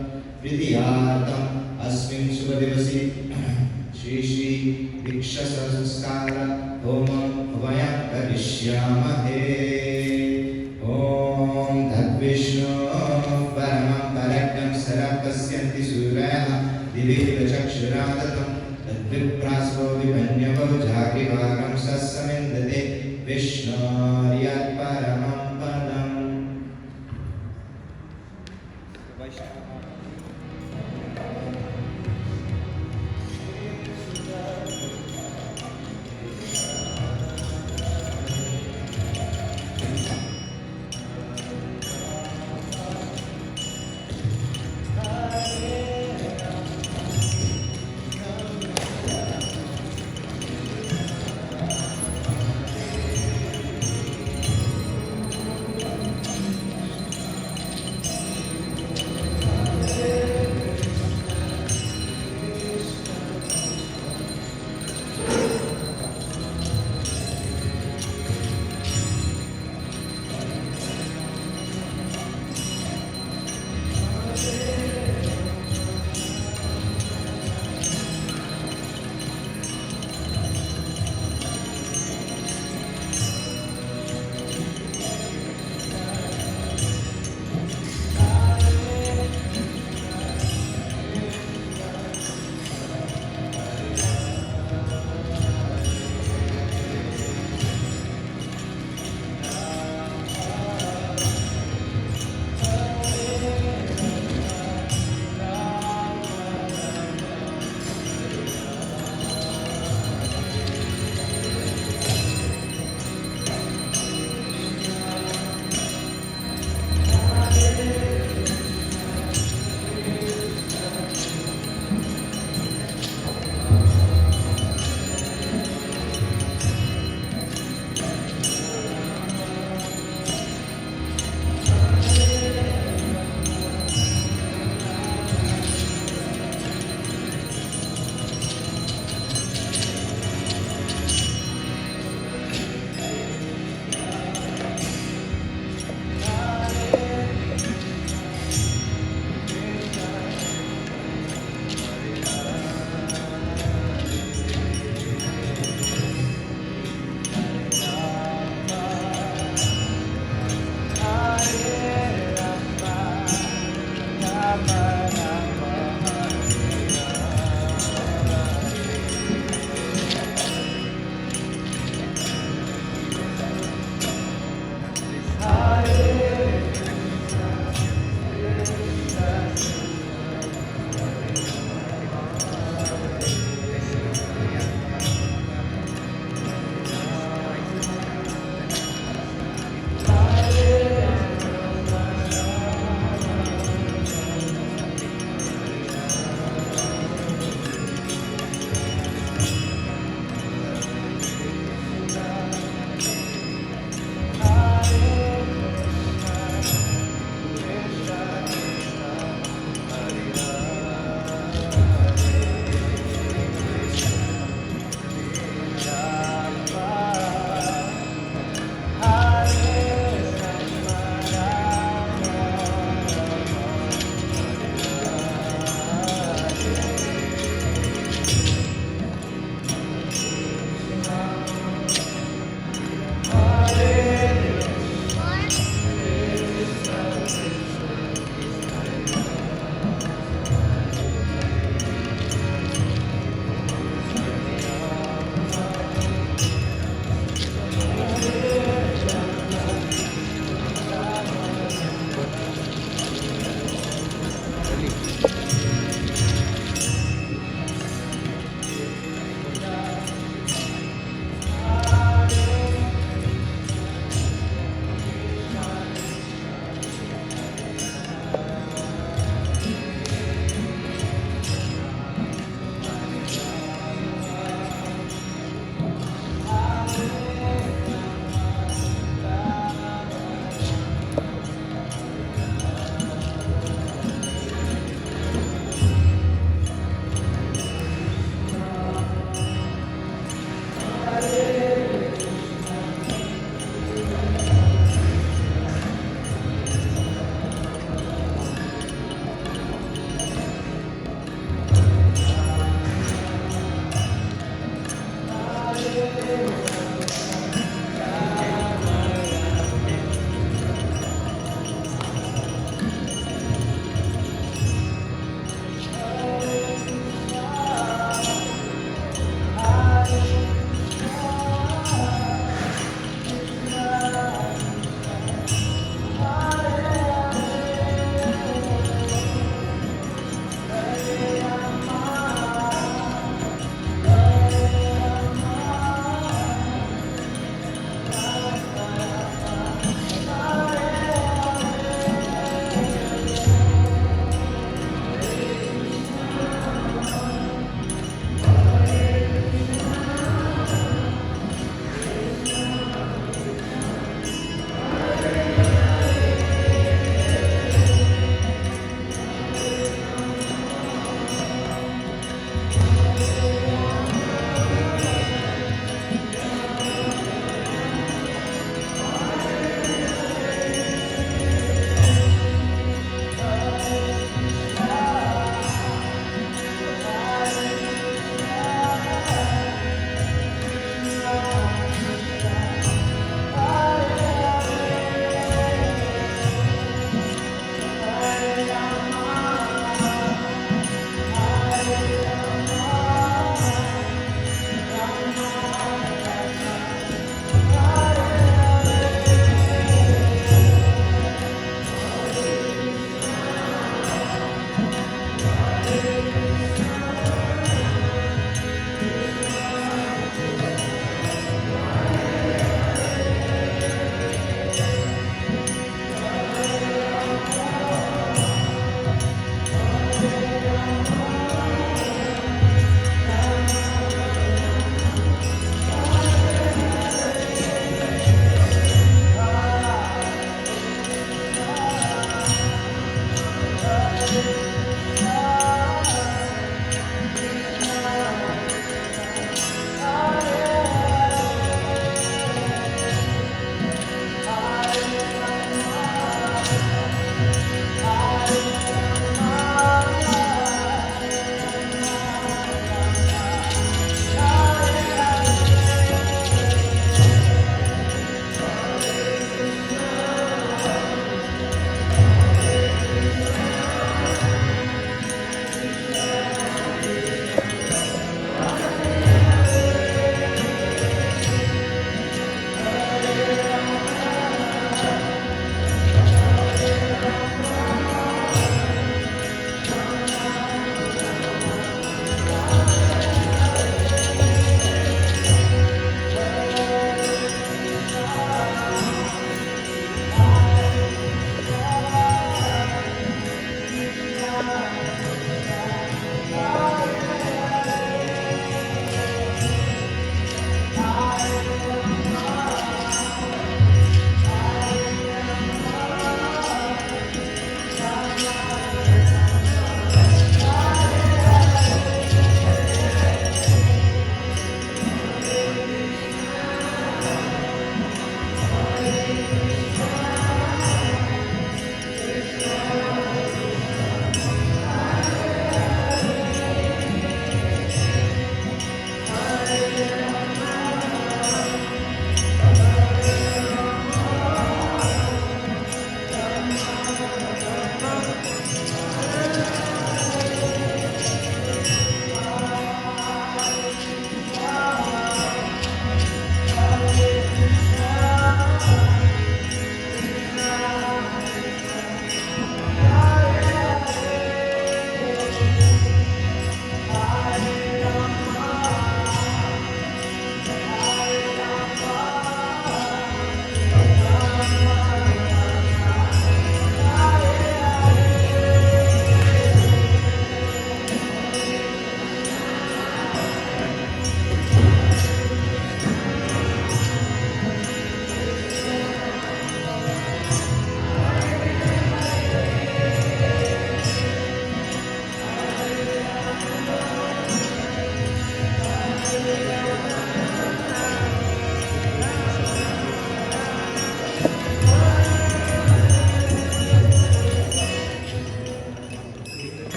प्रीतियार्थम अस्मिन् शुभ दिवसे श्री दीक्षा संस्कार होमं वयं करिष्यामहे ओम तद्विष्णु परमं परज्ञं सर्वपश्यन्ति सूरयः दिवि चक्षुरादतं तद्विप्रासो विमन्यवो जागरिवारं सस्समिन्दते विष्णोर्यत् परमं पदम्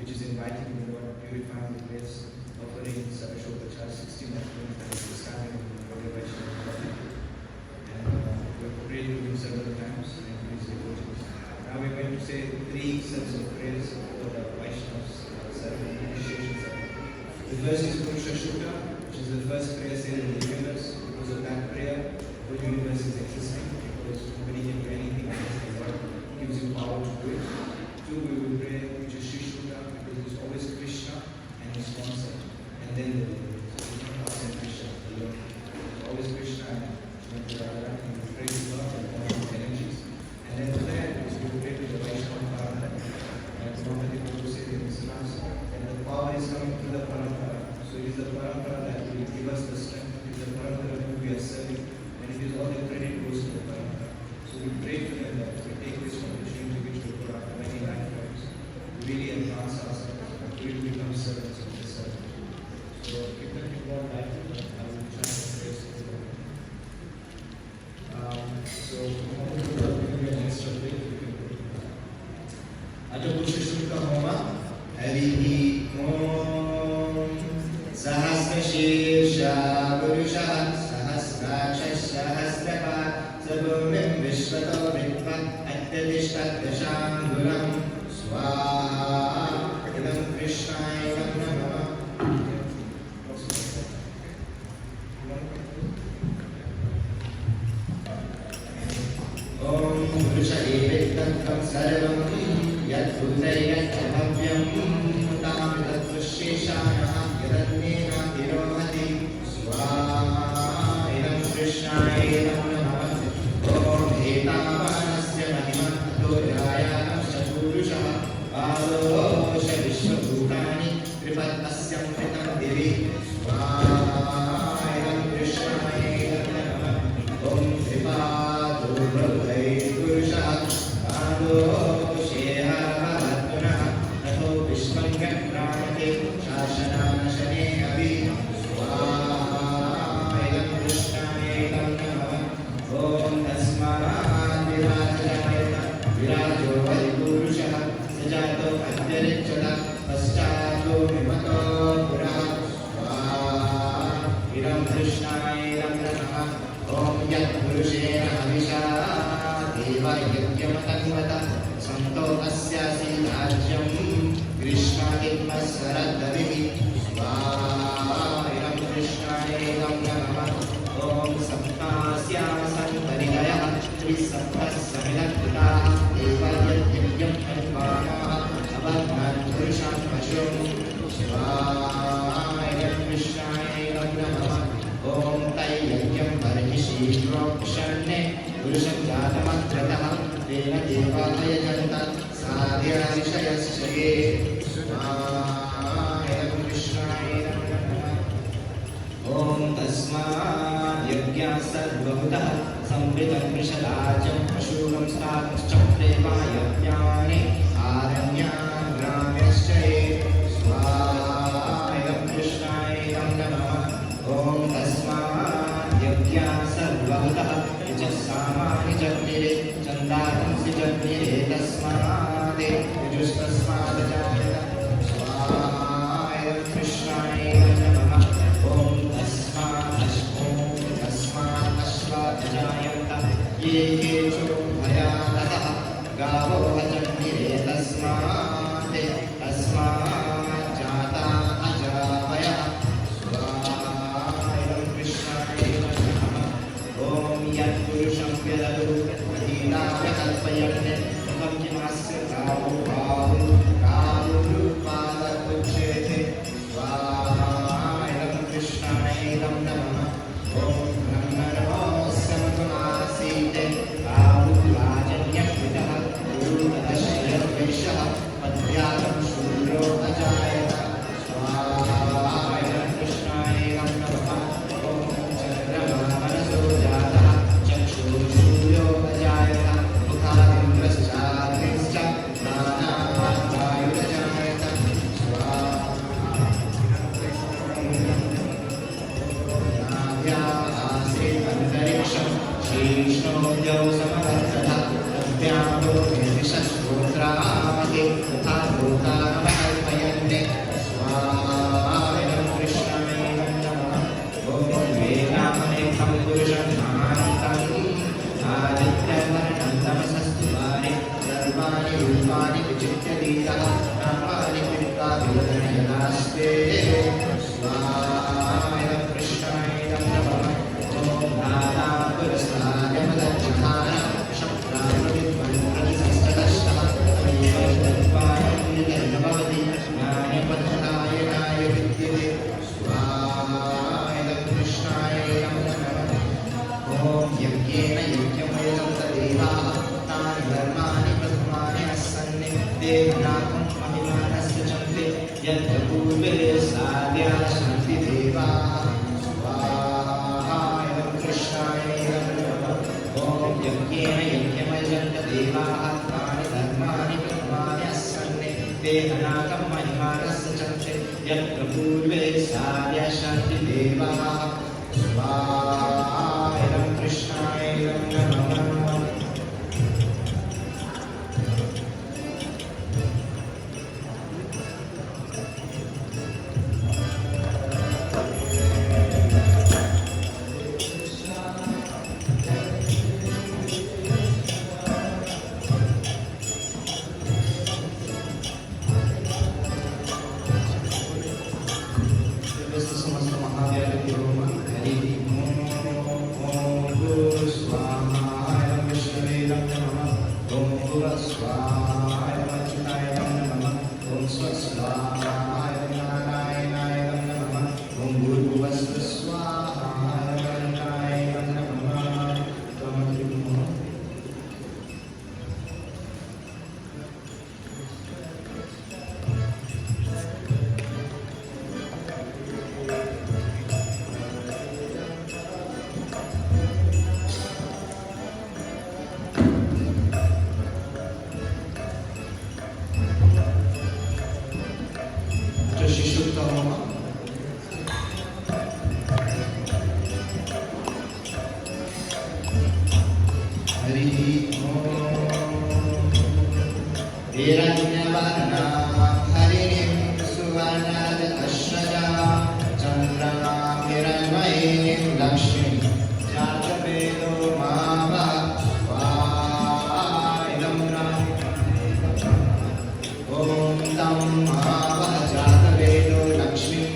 which is inviting the Lord, purifying the place, offering Sarashopacha 16 offerings that is starting in the Gaudiya Vaishnava community. And we have prayed to him several times, and please devotees. Now we're going to say 3 sets of prayers for the Vaishnavas ceremony, initiation ceremony. The first is Purusha Shukra, which is the first prayer said in the universe. Because of that prayer, the universe is existing, because nobody can do anything unless the Lord gives you power to do it. 2, we will pray, which is Shri Shukra, because it is always Krishna and his sponsor. And then the Lord. So it's not us and Krishna, the Lord. It's always Krishna and Radha, and we pray to God and all his energies. And then to that, we will pray to the Vaishnava Parana. And it's not that people say in Islam, and the power is coming through the Parampara. So it is the Parampara that will give us the strength. It is the Parampara who we are serving. And it is all the credit goes to the Parampara. So we pray to them that we take this opportunity which we put after many lifetimes to really advance ourselves and to become servants of the servant. So if that is what I will try to praise the Lord. So next topic. Adapushuka Homa Harihi Om Sahasrashirsha Purusha Sahasraksha Sahasrapa Sabumim Vishvato Vikva Atyadishtat Dashangulam Swaha Idam Krishnaya Namah. Om Purusha Evettam Sarvam Yat Purusayat Bhavyam Tam Tatvasheshana Yadannena Tirohati Swaha Idam Krishnaya Namah. Om Etavanasya Mahimatato Jayanam Sapurusha Adosha Vishwabhutani Tripattasyam Pritam Devi Swaha Idam Krishnaya Namah. Om Tripato Prabhai Purusha Ado Sheha Atho Vishwangam Pranate Shashanam Shane Abhi Swaha Idam Krishnaya Namah. Om Tasmat Virajayata Virajo Varipurusha Sajato Adhyaricchata Paschato Vimato Pura Swaha Idam Krishnaya Namah. Om Yat Purushena Havisha Deva Yagyamatanvata Santo Asyasi Rajyam Krishna Himmasvaradhavihi Swaha Idam Krishnaya Namah. Om Saptasya Santaridaya Trisaptas Samilakta Deva Yagyam Advana Abadhan Purusham Pashum Swaha Idam Krishnaya Namah. Om Taiyakyam Parhishi Prokshane Purusham Jatamatrataha Deva Devaya Janta Sadhya Vishayaschaye Swaha Idam Krishnaya Namah. Om Tasmat Yajna Sarvabhuta Samritam Vishalajam Ashukam Statuschakreva Yajnane Aranya Gramyaschaye Swaha Idam Krishnaya Namah. Om Tasmat Yajna Sarvabhuta Vijassamani Jagnire Chandatam Sijagnire Tasmate Vijustasmat Jayata Swaha Idam Krishnaya Namah. Om Tasmat Ashvat Jayata Ye Kecho Bhayatah Gavo Jagnire Tasmate Tasmat Jata Ajavaya Yat Purusham Vyadadu Adina Kalpayan Mukam Jimasya Kavu Kavu Kavu Rupada Kuchete Swaha Idam Krishnaya Idam Namah. Om Brahmano Samatunasite Kavu Rajanyam Vidaha Guru Adashya Vishaha Padhyakam Shuro विदनयदास्ते स्वाहाय कृष्णाय नमः ॐ नादापुरस्ताय मदच्युताय शक्रामविद्वन्प्रतिसंस्ततस्तः तमेवं भवति ज्ञानपथनाय विद्यते स्वाहाय कृष्णाय नमः ॐ यज्ञेन यज्ञमयं तदेवाः तानि धर्माणि प्रथमानि अस्सन्नित्येनाकं महिमानस्य चन्ते यत्र पूर्वे साद्या सन्ति देवाः स्वाहाय कृष्णाय नमः ॐ यज्ञेन यज्ञमयं तदेवाः तानि धर्माणि प्रथमानि अस्सन्नित्येनाकं महिमानस्य चन्ते यत्र पूर्वे साद्या सन्ति देवाः स्वाहाय कृष्णाय नमः समस्त महादेव हरि ओम गुरु स्वाहाय विष्णवे नमः ओम गुरु स्वाहाय अच्युताय नमः ओम स्वस्वाहाय नारायणाय नमः ओम भूर्भुवस्सु स्वाहाय वरुणाय नमः Lakshmi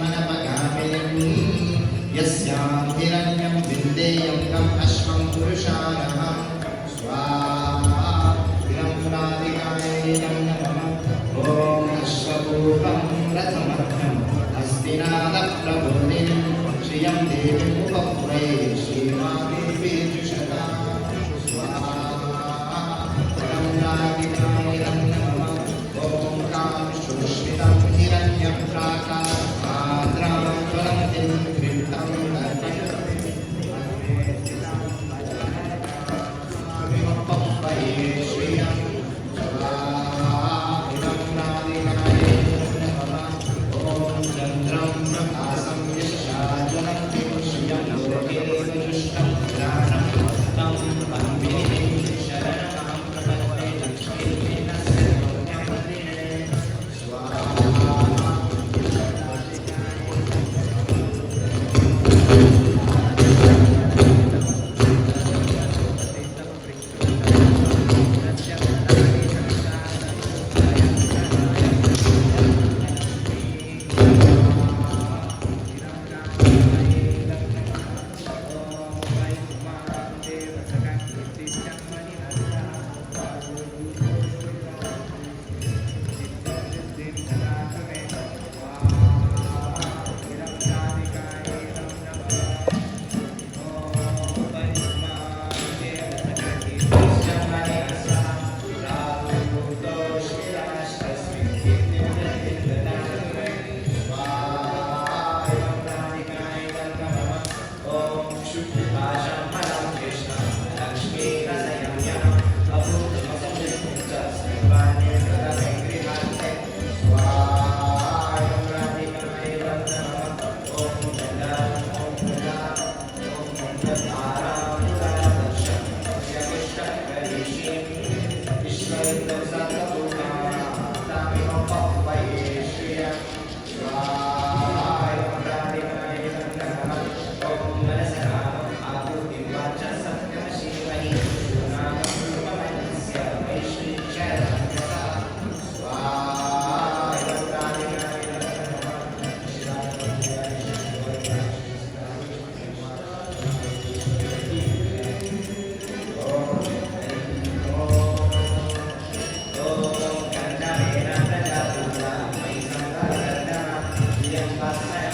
Namaste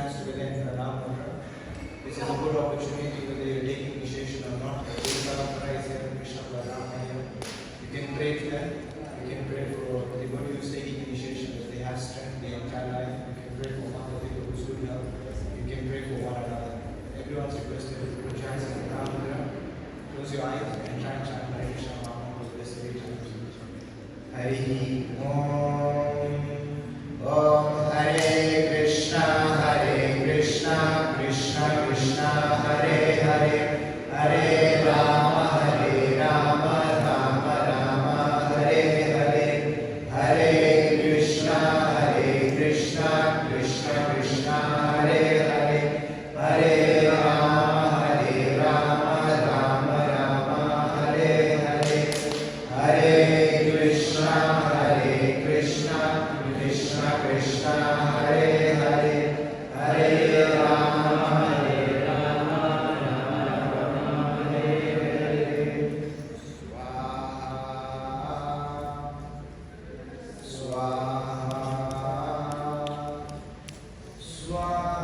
chants within Pranam Mantra. This is a good opportunity whether you're taking initiation or not. Guru Parampara is here, Krishna Balarama here. You can pray to them. You can pray for the one who's taking initiation if they have strength the entire life. You can pray for one of the who's good health. You can pray for one another. Everyone's requested to put chants in Pranam Mantra. Close your eyes and try and chant Hare Krishna Maha who's blessed to reach Hare Om. Om Hare Krishna, Krishna Krishna, Hare Hare, Hare Rama, Rama Rama, Hare Hare, Hare Krishna, Krishna Krishna, Hare Hare, Hare Rama, Rama Rama, Hare Hare, Hare Krishna, Krishna Krishna, Hare Hare, Hare Rama, Hare Hare. Swaha, Swaha, Swaha.